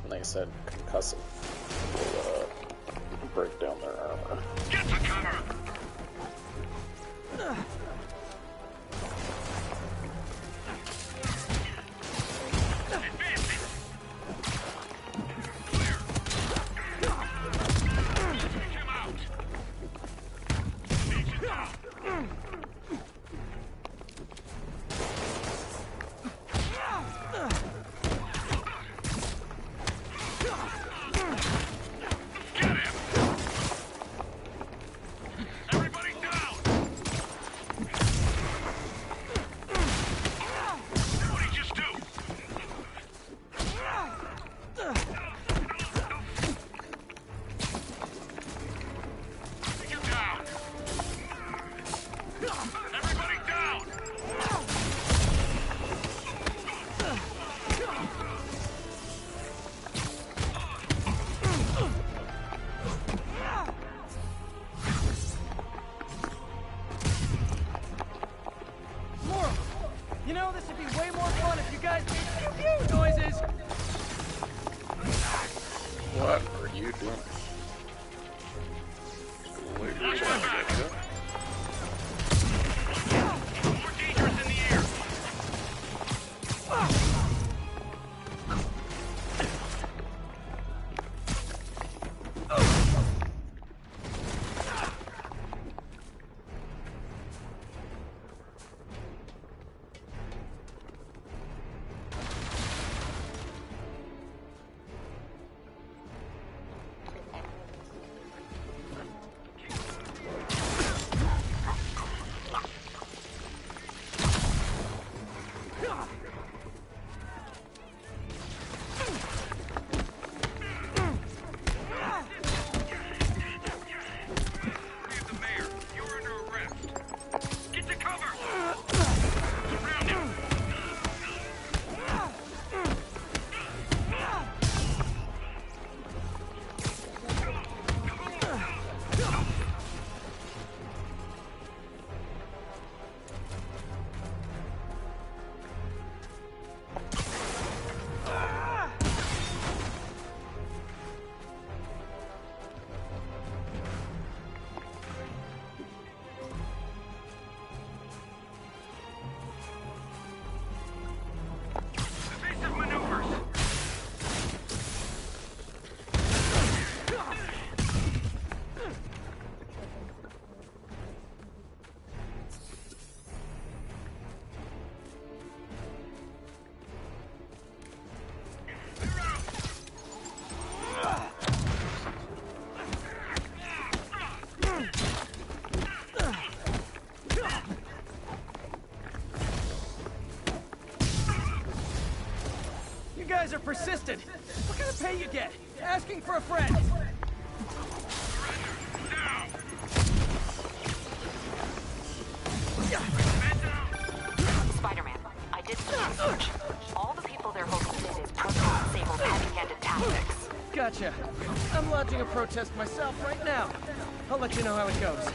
Like I said, concussive will break down their armor. Get to cover! You know, this would be way more fun if you guys made pew-pew noises! What are you doing? Watch my back! More dangerous in the air! Asking for a friend. Spider-Man, I did some research. All the people they're hoping to is protocol-disabled heavy-handed tactics. Gotcha. I'm lodging a protest myself right now. I'll let you know how it goes.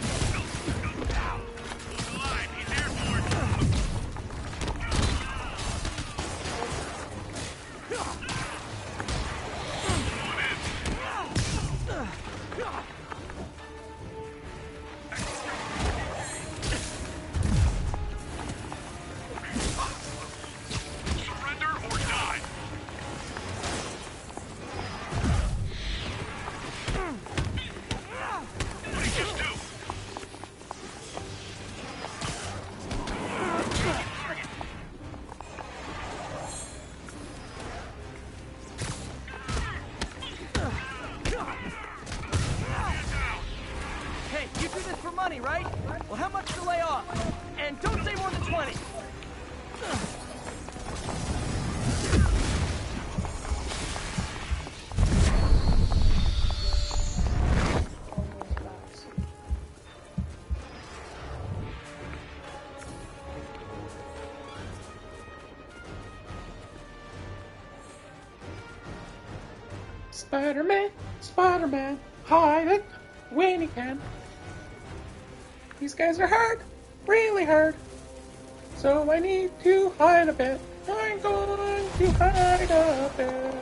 Hey, you do this for money, right? Well, how much to lay off? And don't say more than 20. Spider-Man, Spider-Man, hide it when he can. These guys are hard, really hard. So I need to hide a bit. I'm going to hide a bit.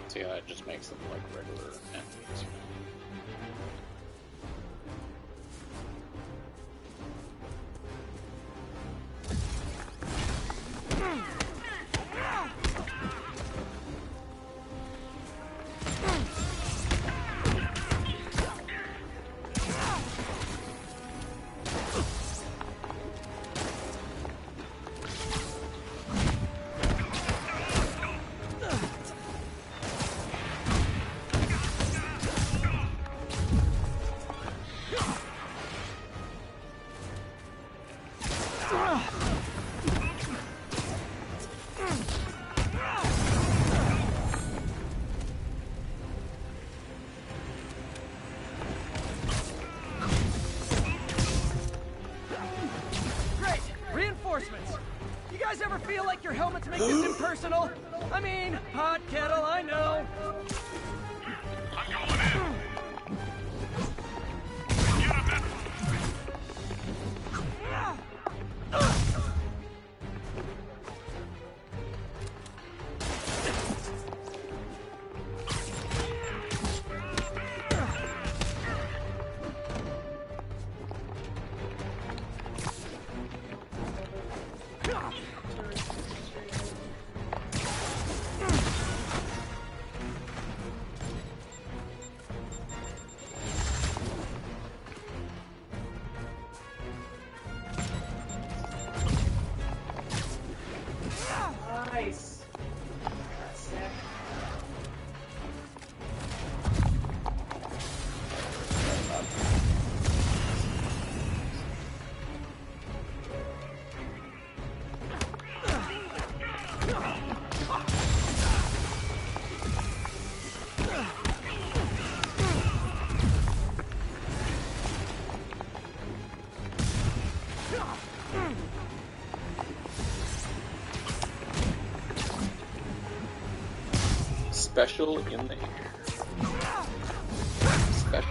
See how it just makes them like regular enemies. You guys ever feel like your helmets make this impersonal? I mean, hot kettle, I know. special in the air. Special.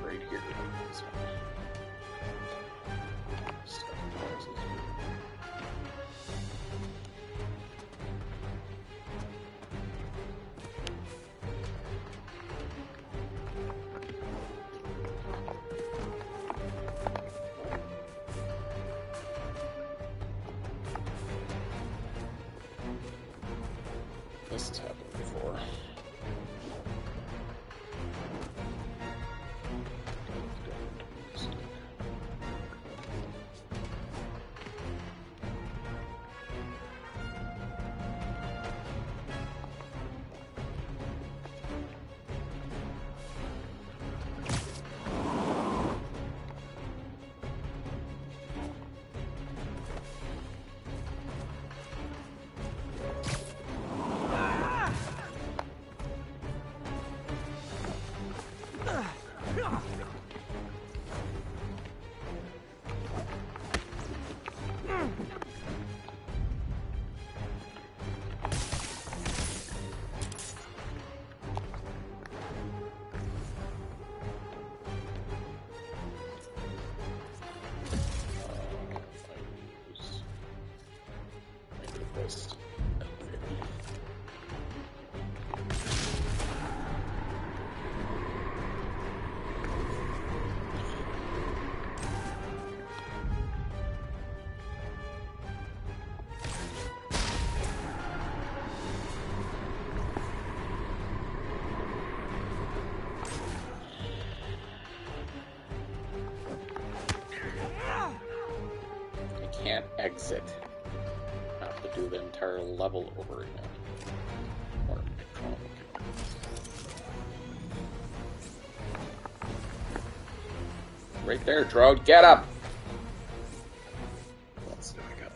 Right here. This has happened before. Can't exit. I have to do the entire level over again. Or right there, Drode. Get up! Let's see what I got.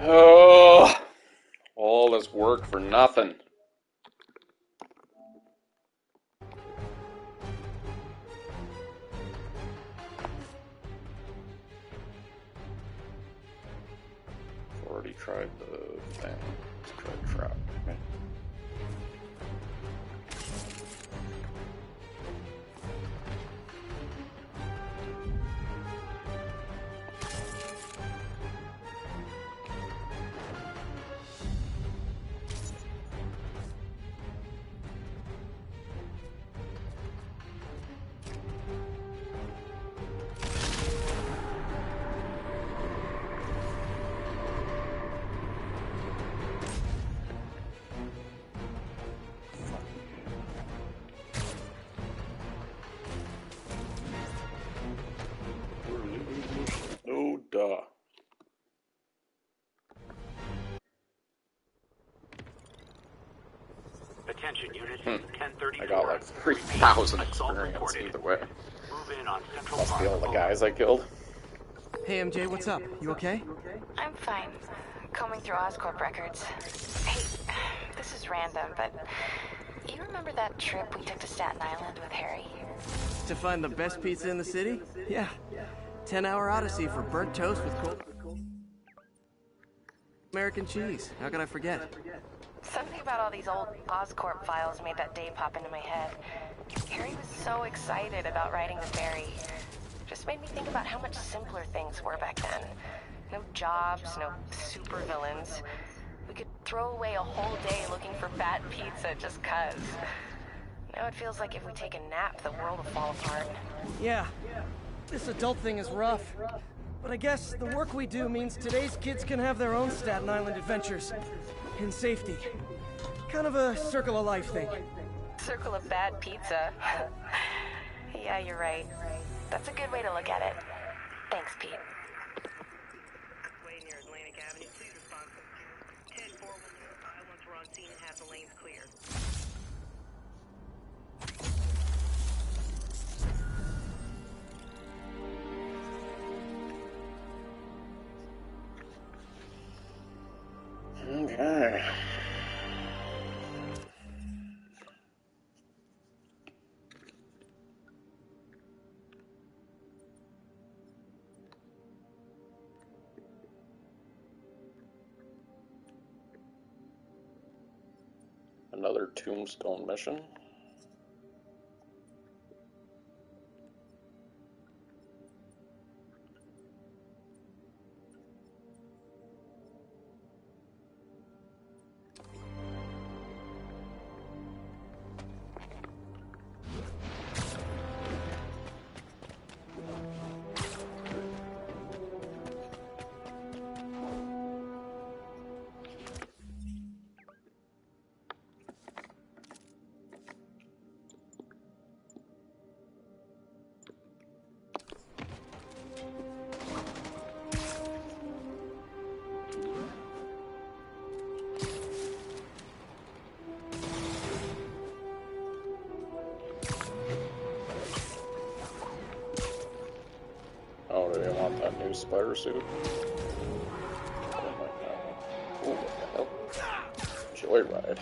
Oh, all this work for nothing. Already tried the thing. Let's try trap. Okay. No duh. Attention units, 1034. I got like 3,000 experience either way. Move in on Central Must be Park. all the guys I killed. Hey, MJ, what's up? You okay? I'm fine. Combing through Oscorp records. Hey, this is random, but you remember that trip we took to Staten Island with Harry? To find the best pizza in the city? Yeah. 10-hour odyssey for burnt toast with cold American cheese. How could I forget? Something about all these old Oscorp files made that day pop into my head. Harry was so excited about riding the ferry. Just made me think about how much simpler things were back then. No jobs, no supervillains. We could throw away a whole day looking for bad pizza just 'cause. Now it feels like if we take a nap, the world will fall apart. Yeah. This adult thing is rough. But I guess the work we do means today's kids can have their own Staten Island adventures. In safety. Kind of a circle of life thing. Circle of bad pizza. Yeah, you're right. That's a good way to look at it. Thanks, Pete. Way near Atlantic Avenue. Please respond. 10-4 will notify once we're on scene and have the lanes clear. Okay. Another tombstone mission. Oh, do they want that new spider suit? Oh my god. Ooh, what the hell? Joyride.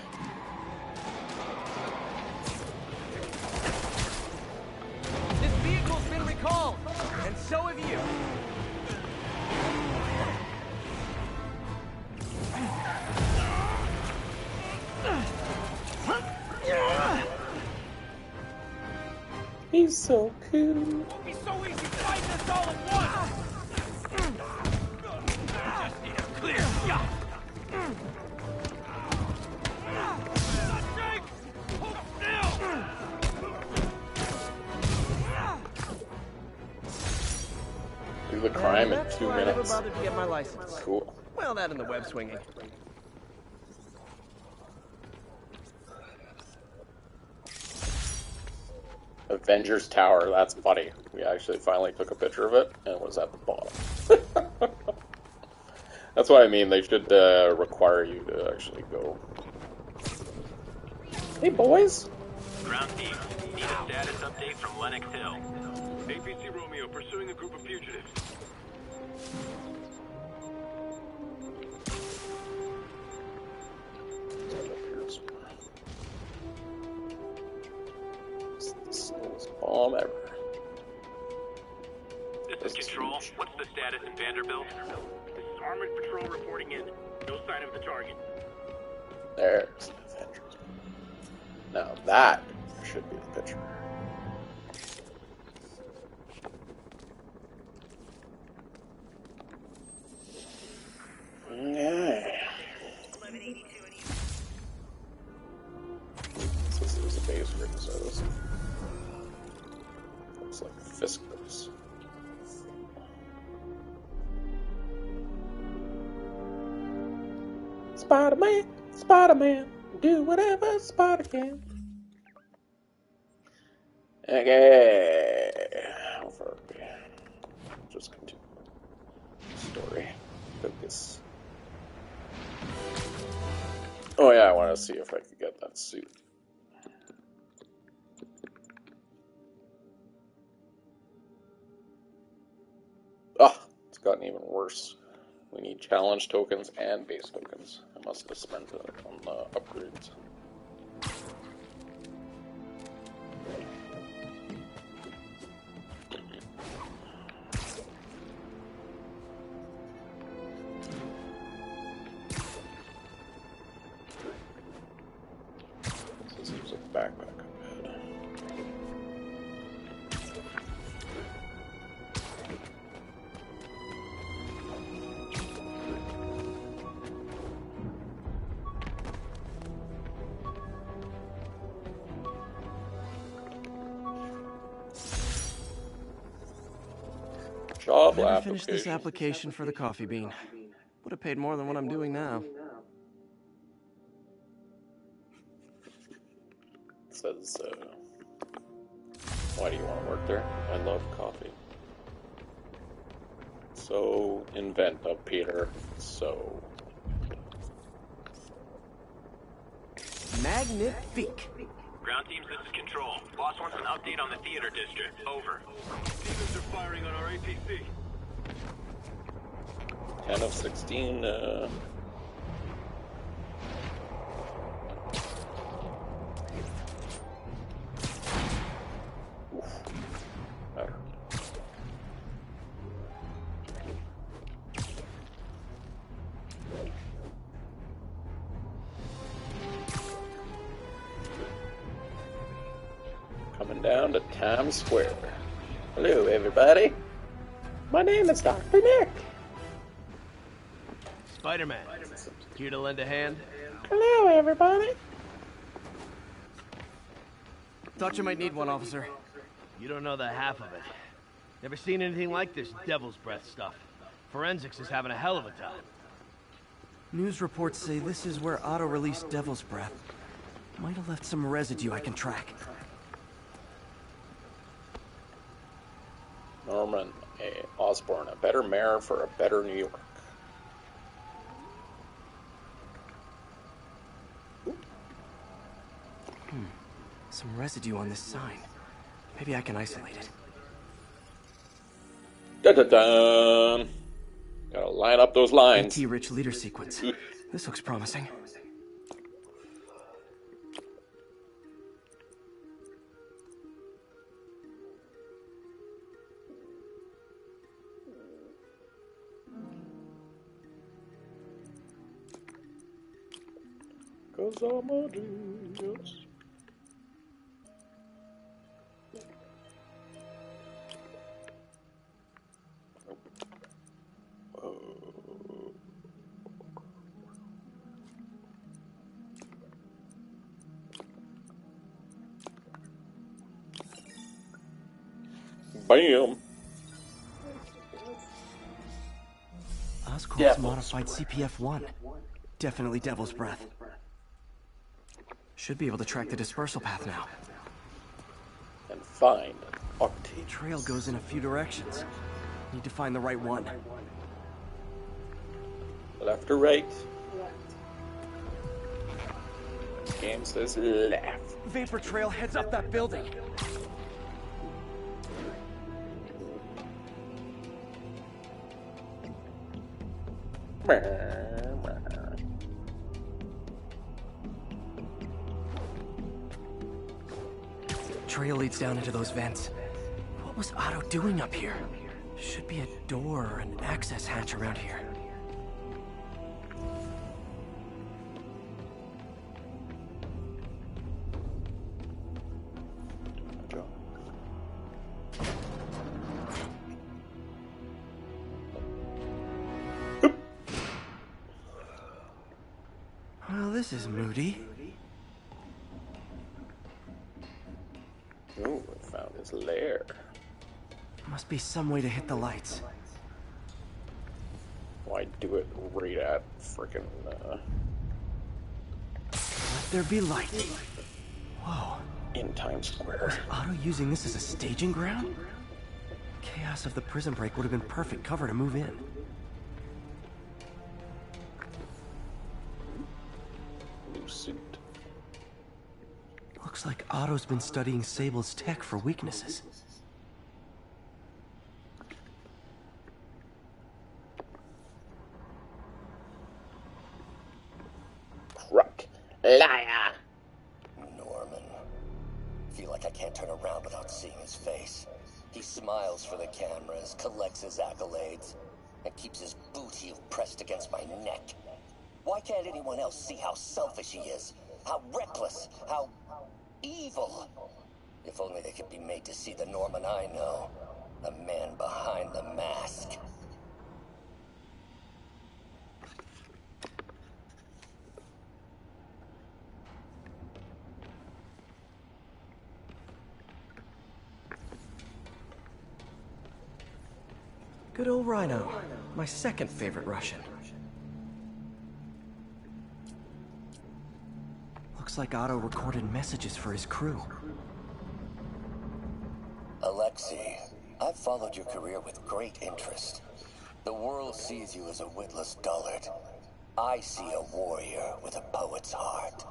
This vehicle's been recalled, and so have you. He's so cool. Won't be so easy fighting us all at once! Just need a clear shot! Not safe! Hold still! Do the crime in 2 I never minutes. bothered to get my license. Cool. Well, that and the web swinging. Avengers Tower, that's funny. We actually finally took a picture of it, and it was at the bottom. That's what I mean, they should require you to actually go. Hey boys! Ground team, need a status update from Lenox Hill. APC Romeo pursuing a group of fugitives. Bomb ever. This is Control. What's the status in Vanderbilt? This is Armored Patrol reporting in. No sign of the target. There's the Avengers. Now that should be the picture. Yeah. This is a base rig, so this looks like Fiskos. Spider-Man, Spider-Man, do whatever Spider can. Okay. How far are we? Just continue. Story. Focus. Oh yeah, I want to see if I could get that suit. Ah, it's gotten even worse. We need challenge tokens and base tokens. I must have spent it on the upgrades. This is a backpack up ahead. Job Never finished application. this application for the coffee bean. Would have paid more than what I'm doing now. It says, why do you want to work there? I love coffee. So inventive, Peter. So. Magnifique. Ground teams, this is Control. Boss wants an update on the theater district. Over. Demons are firing on our APC. 10 of 16, Oof. That hurt. Coming down to Times Square. Hello, everybody. My name is Dr. Nick. Spider-Man, here to lend a hand? Hello, everybody. Thought you might need one, officer. You don't know the half of it. Never seen anything like this devil's breath stuff. Forensics is having a hell of a time. News reports say this is where Otto released Devil's Breath. Might have left some residue I can track. Norman A. Osborn, a better mayor for a better New York. Some residue on this sign. Maybe I can isolate it. Dun-dun-dun. Gotta line up those lines. AT-rich leader sequence. This looks promising. Cause I'm a genius. Bam! Oscorp's modified CPF-1. Definitely Devil's Breath. Should be able to track the dispersal path now. And find Octave. Trail goes in a few directions. Need to find the right one. Left or right? Game says left. Vapor trail heads up that building. Trail leads down into those vents. What was Otto doing up here? Should be a door or an access hatch around here. Well, this is moody. Ooh, I found his lair. Must be some way to hit the lights. Why do it right at frickin' Let there be light. Whoa. in Times Square. Was Otto using this as a staging ground? Chaos of the prison break would have been perfect cover to move in. New suit. Looks like Otto's been studying Sable's tech for weaknesses. Crook. Liar. Norman. Feel like I can't turn around without seeing his face. He smiles for the cameras, collects his accolades, and keeps his boot heel pressed against my neck. Why can't anyone else see how selfish he is? How reckless? How evil? If only they could be made to see the Norman I know. The man behind the mask. Good old Rhino. My second favorite Russian. Looks like Otto recorded messages for his crew. Alexei, I've followed your career with great interest. The world sees you as a witless dullard. I see a warrior with a poet's heart.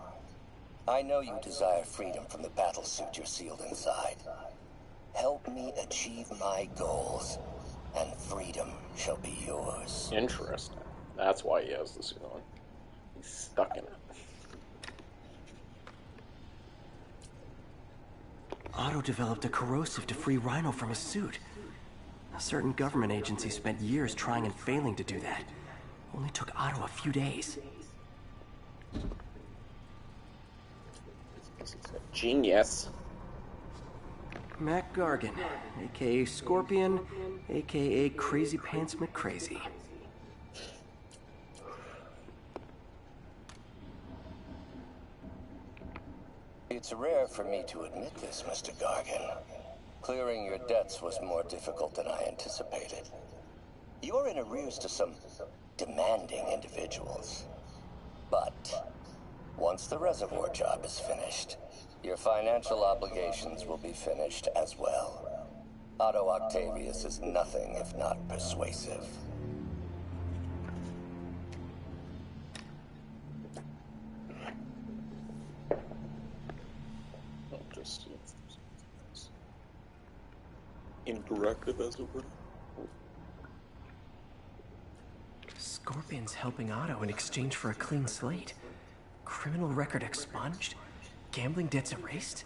I know you desire freedom from the battlesuit you're sealed inside. Help me achieve my goals, and freedom shall be yours. Interesting. That's why he has the suit on. He's stuck in it. Otto developed a corrosive to free Rhino from his suit. A certain government agency spent years trying and failing to do that. Only took Otto a few days. Genius. Mac Gargan, aka Scorpion, aka Crazy Pants McCrazy. It's rare for me to admit this, Mr. Gargan. Clearing your debts was more difficult than I anticipated. You're in arrears to some demanding individuals. But once the reservoir job is finished, your financial obligations will be finished as well. Otto Octavius is nothing if not persuasive. Just interactive, as it were. Scorpion's helping Otto in exchange for a clean slate. Criminal record expunged? Gambling debts erased?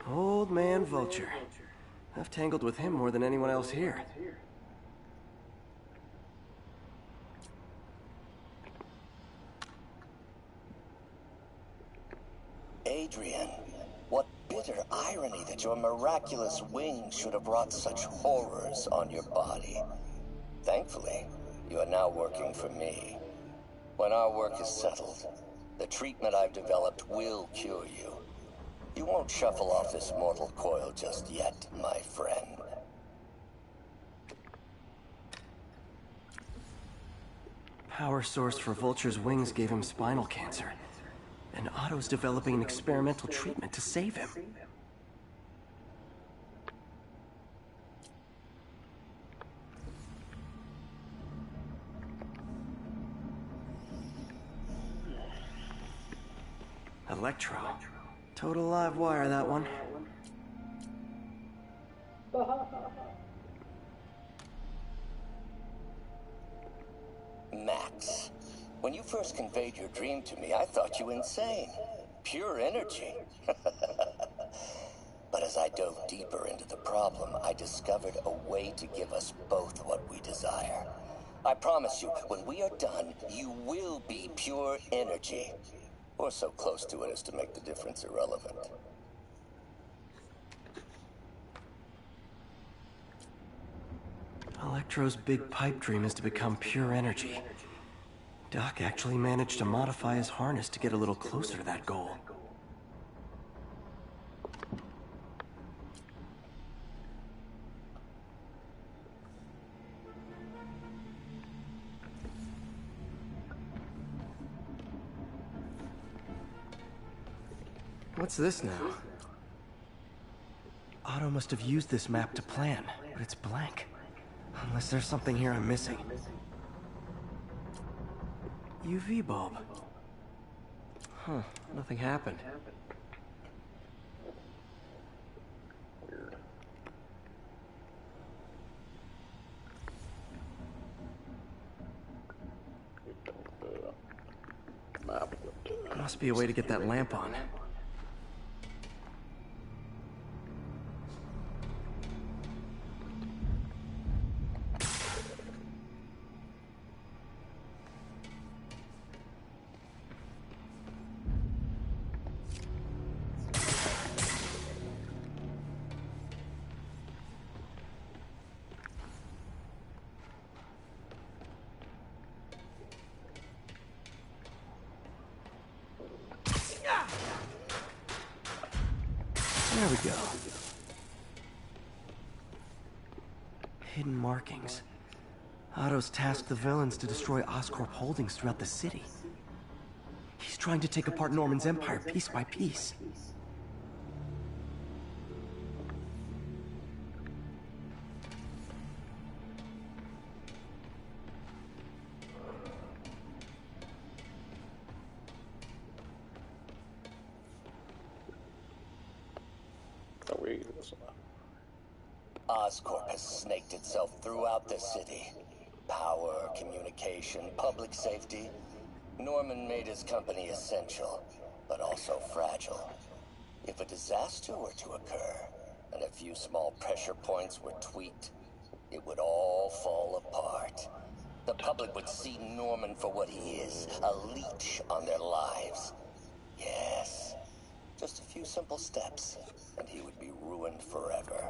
Old man Vulture. I've tangled with him more than anyone else here. Adrian, what bitter irony that your miraculous wings should have brought such horrors on your body. Thankfully, you are now working for me. When our work is settled, the treatment I've developed will cure you. You won't shuffle off this mortal coil just yet, my friend. Power source for Vulture's wings gave him spinal cancer. And Otto's developing an experimental treatment to save him. Electro. Total live wire, that one. Max, when you first conveyed your dream to me, I thought you insane. Pure energy. But as I dove deeper into the problem, I discovered a way to give us both what we desire. I promise you, when we are done, you will be pure energy. Or so close to it as to make the difference irrelevant. Electro's big pipe dream is to become pure energy. Doc actually managed to modify his harness to get a little closer to that goal. What's this now? Otto must have used this map to plan, but it's blank. Unless there's something here I'm missing. UV bulb. Huh, nothing happened. Weird. Map. Must be a way to get that lamp on. go. Hidden markings. Otto's tasked the villains to destroy Oscorp holdings throughout the city. He's trying to take apart Norman's empire piece by piece. Oscorp has snaked itself throughout the city. Power, communication, public safety. Norman made his company essential, but also fragile. If a disaster were to occur, and a few small pressure points were tweaked, it would all fall apart. The public would see Norman for what he is, a leech on their lives. Yes, just a few simple steps, and he would be ruined forever.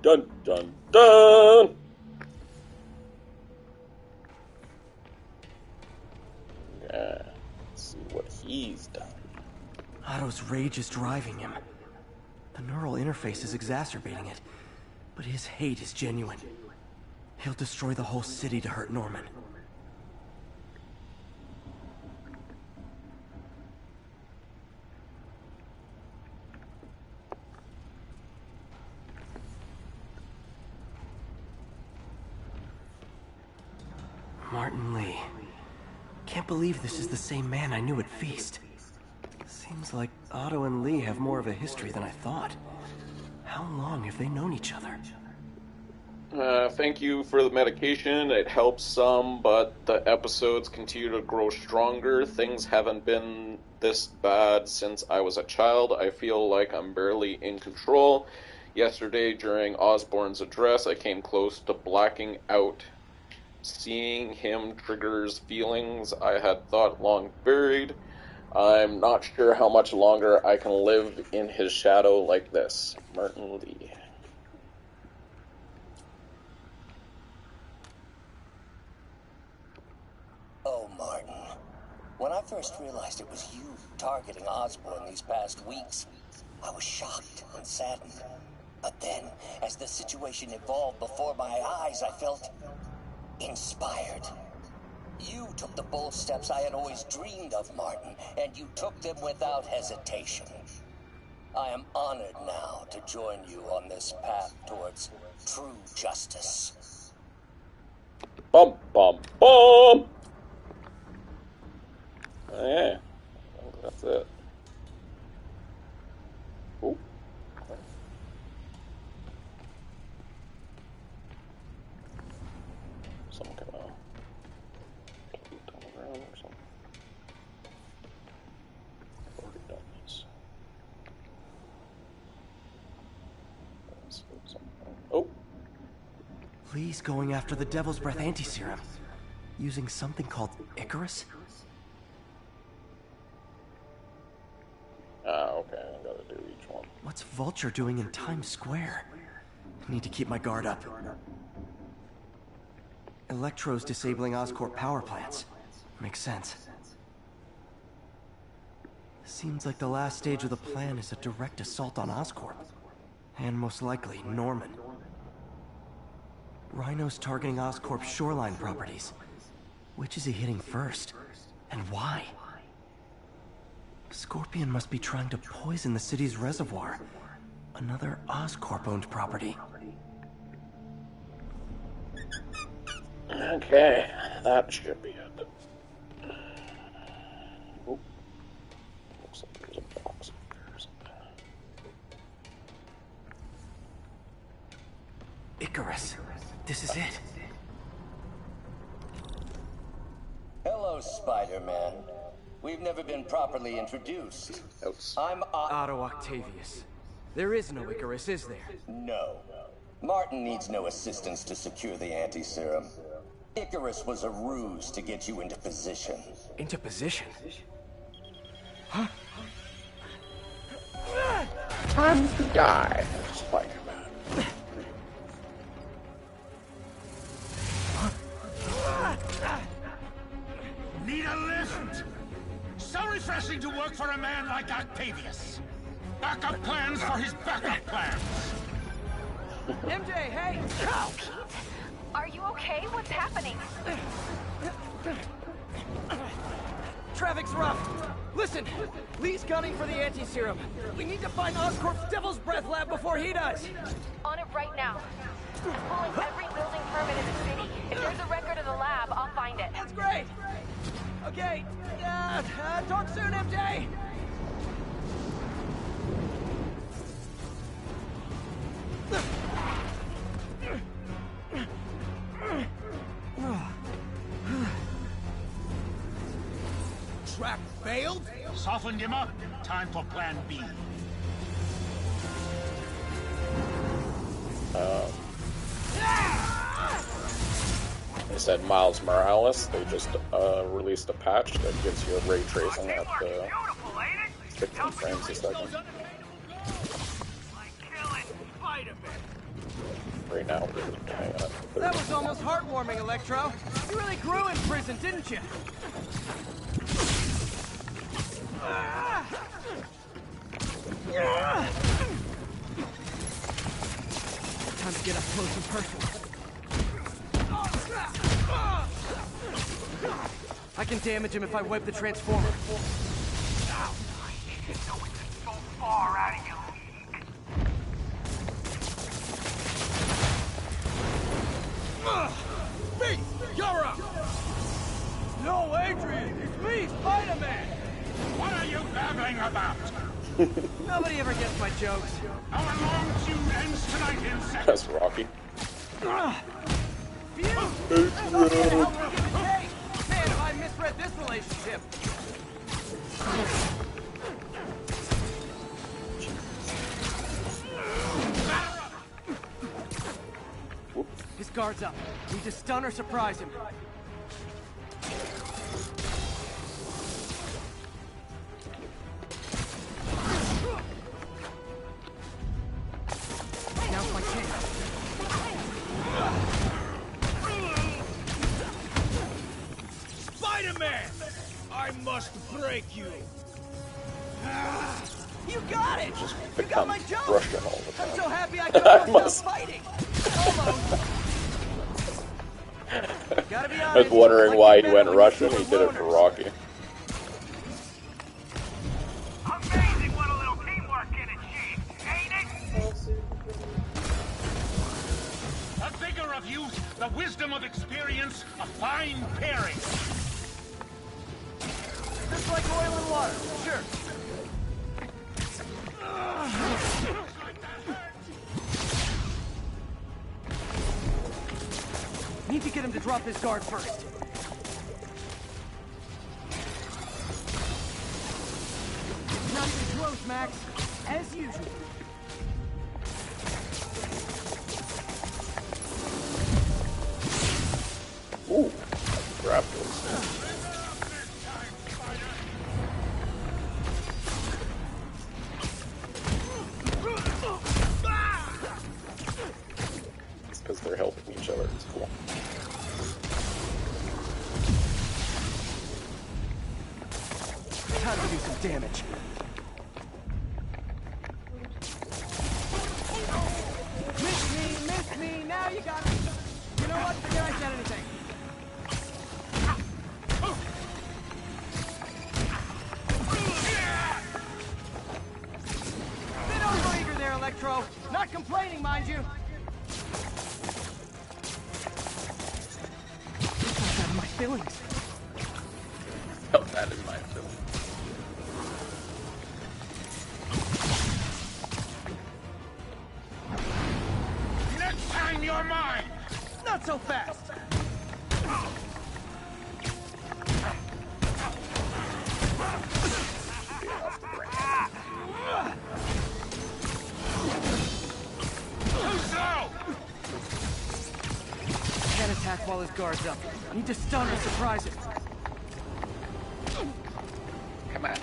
Dun dun dun! Yeah, let's see what he's done. Otto's rage is driving him. The neural interface is exacerbating it, but his hate is genuine. He'll destroy the whole city to hurt Norman. Martin Lee. Can't believe this is the same man I knew at Feast. Seems like Otto and Lee have more of a history than I thought. How long have they known each other? Thank you for the medication. It helps some, but the episodes continue to grow stronger. Things haven't been this bad since I was a child. I feel like I'm barely in control. Yesterday, during Osborn's address, I came close to blacking out. Seeing him triggers feelings I had thought long buried. I'm not sure how much longer I can live in his shadow like this. Martin Lee. Oh, Martin. When I first realized it was you targeting Osborn these past weeks, I was shocked and saddened. But then, as the situation evolved before my eyes, I felt inspired. You took the bold steps I had always dreamed of, Martin, and you took them without hesitation. I am honored now to join you on this path towards true justice. Bum, bum, bum! Yeah, that's it. Ooh. Something came out. Around or something. I've already done this. Oh. Lee's going after the Devil's Breath anti-serum, using something called Icarus? Okay, I gotta do each one. What's Vulture doing in Times Square? I need to keep my guard up. Electro's disabling Oscorp power plants. Makes sense. Seems like the last stage of the plan is a direct assault on Oscorp. And most likely, Norman. Rhino's targeting Oscorp's shoreline properties. Which is he hitting first? And why? Scorpion must be trying to poison the city's reservoir. Another Oscorp-owned property. Okay, that should be it. Oh. Looks like there's a box up there or something. Icarus. This is it. Hello, Spider-Man. We've never been properly introduced. I'm Otto Octavius. There is no Icarus, is there? No. Martin needs no assistance to secure the anti-serum. Icarus was a ruse to get you into position. Into position? Huh? Time to die, Spider-Man. Need a lift? So refreshing to work for a man like Octavius. Backup plans for his backup plans. MJ, hey! Pete, are you okay? What's happening? Traffic's rough. Listen, Lee's gunning for the anti-serum. We need to find Oscorp's Devil's Breath lab before he does. On it right now. I'm pulling every building permit in the city. If there's a record of the lab, I'll find it. That's great. Okay, talk soon, MJ. Trap failed? Softened him up. Time for plan B. They said Miles Morales. They just released a patch that gives you a ray tracing at 15 frames a second. Right now, we're hanging at 30. That was almost heartwarming, Electro. You really grew in prison, didn't you? Time to get up close and personal. I can damage him if I web the transformer. So far out of your league. Beast, you're up! No, Adrian, it's me, Spider-Man! What are you babbling about? Nobody ever gets my jokes. Our long feud ends tonight in seconds. That's Rocky. Phew! Okay, now we're giving take. Man, have I misread this relationship. His guard's up. Need to stun or surprise him. Now's my chance. Spider-Man! I must break you. You got it! Just You got my become joke! Russian all the I'm time. so happy I could must- stop fighting! Almost! Gotta be I honest, was wondering like why you he better went when you Russian. do He did it for loners. Rocky. Amazing what a little teamwork can achieve, ain't it? The vigor of youth, the wisdom of experience, a fine pairing. Just like oil and water, sure. Need to get him to drop his guard first. Not even close, Max. As usual. Ooh, Raptors. It's because they're helping each other. It's cool. Time to do some damage. Miss me, now you got me. You know what? Forget I said anything. Bit overeager there, Electro. Not complaining, mind you. This out of my feelings. Oh, that is my film. Next time you're mine. Not so fast. Too slow. Can't attack while his guard's up. Need to stun or surprise him. Come on.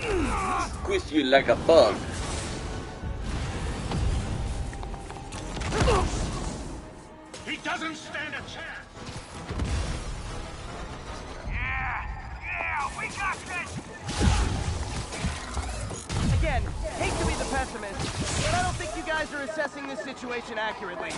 Squish you like a bug. He doesn't stand a chance. Yeah, we got this. Again, hate to be the pessimist, but I don't think you guys are assessing this situation accurately.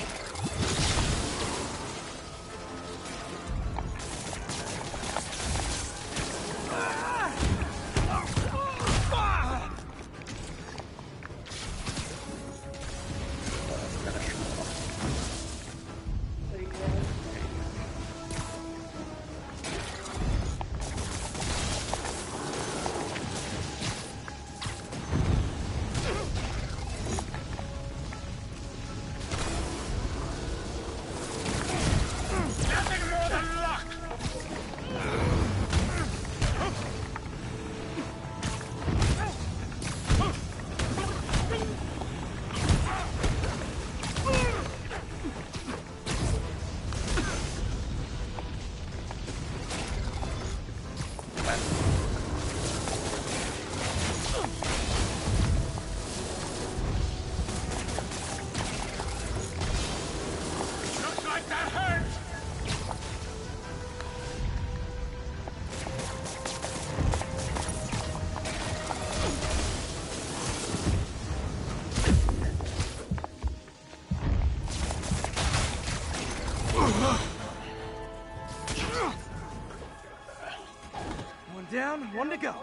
One down, one to go.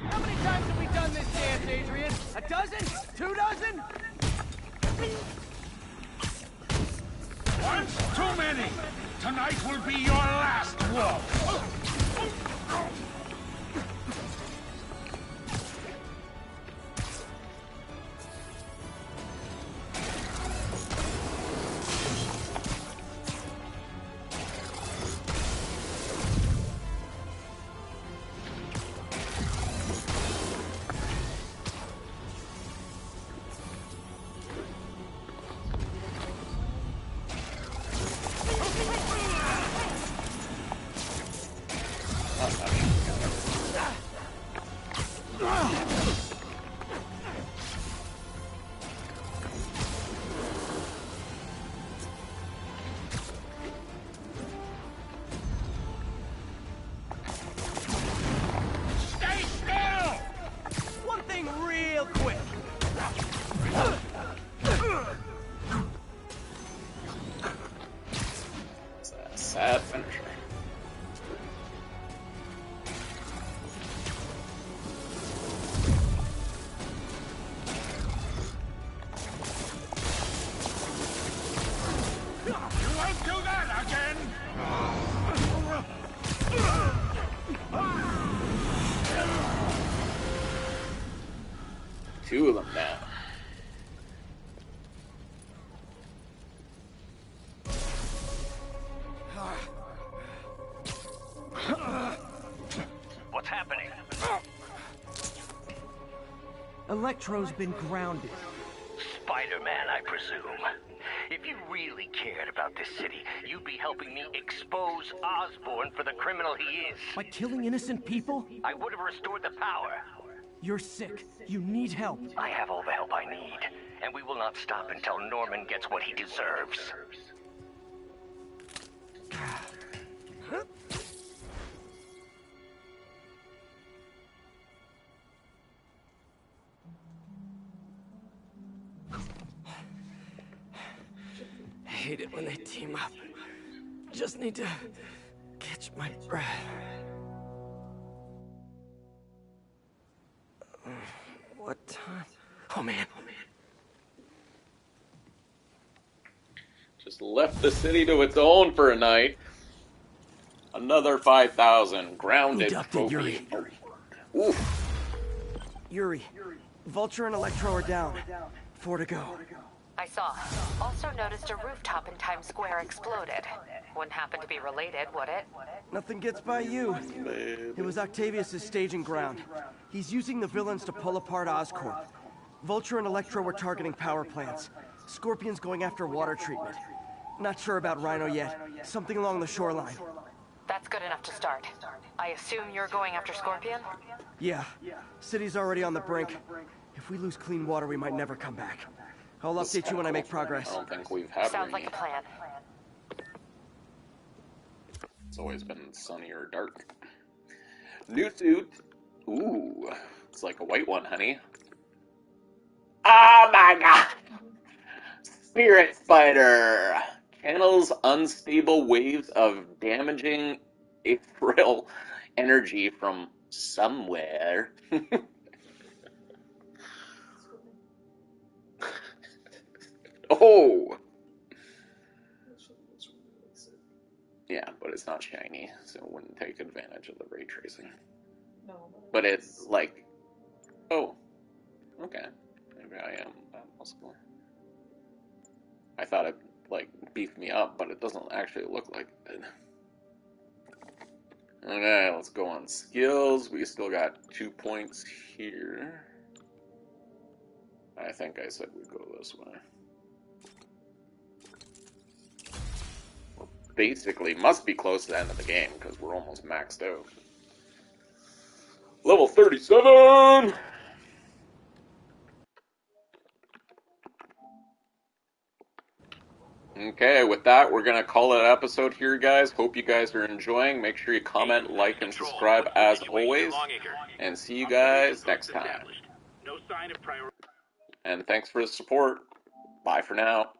How many times have we done this dance, Adrian? A dozen? 2 dozen? Once too many. Tonight will be your last walk. Sad finisher. You won't do that again! Two of them now. What's happening? Electro's been grounded. Spider-Man, I presume. If you really cared about this city, you'd be helping me expose Osborn for the criminal he is. By killing innocent people? I would have restored the power. You're sick. You need help. I have all the help I need, and we will not stop until Norman gets what he deserves. I hate it when they team up. Just need to catch my breath. What time? Oh man. Just left the city to its own for a night. Another 5,000 grounded. Abducted Yuri. Oof. Yuri, Vulture and Electro are down. 4 to go. I saw. Also noticed a rooftop in Times Square exploded. Wouldn't happen to be related, would it? Nothing gets by you. It was Octavius' staging ground. He's using the villains to pull apart Oscorp. Vulture and Electro were targeting power plants. Scorpion's going after water treatment. Not sure about Rhino yet. Something along the shoreline. That's good enough to start. I assume you're going after Scorpion? Yeah. City's already on the brink. If we lose clean water, we might never come back. I'll update you when I make progress. I don't think we've had Sounds rainy. like a plan. It's always been sunny or dark. New suit. Ooh, it's like a white one, honey. Oh my god! Spirit Spider! Channels unstable waves of damaging ethereal energy from somewhere. Oh! Yeah, but it's not shiny, so it wouldn't take advantage of the ray tracing. No. But it's like, oh, okay, maybe I am that muscular. I thought it like beefed me up, but it doesn't actually look like it did. Okay, let's go on skills. We still got 2 points here. I think I said we'd go this way. Basically, must be close to the end of the game because we're almost maxed out. Level 37! Okay, with that, we're going to call it an episode here, guys. Hope you guys are enjoying. Make sure you comment, like, and subscribe as always. And see you guys next time. And thanks for the support. Bye for now.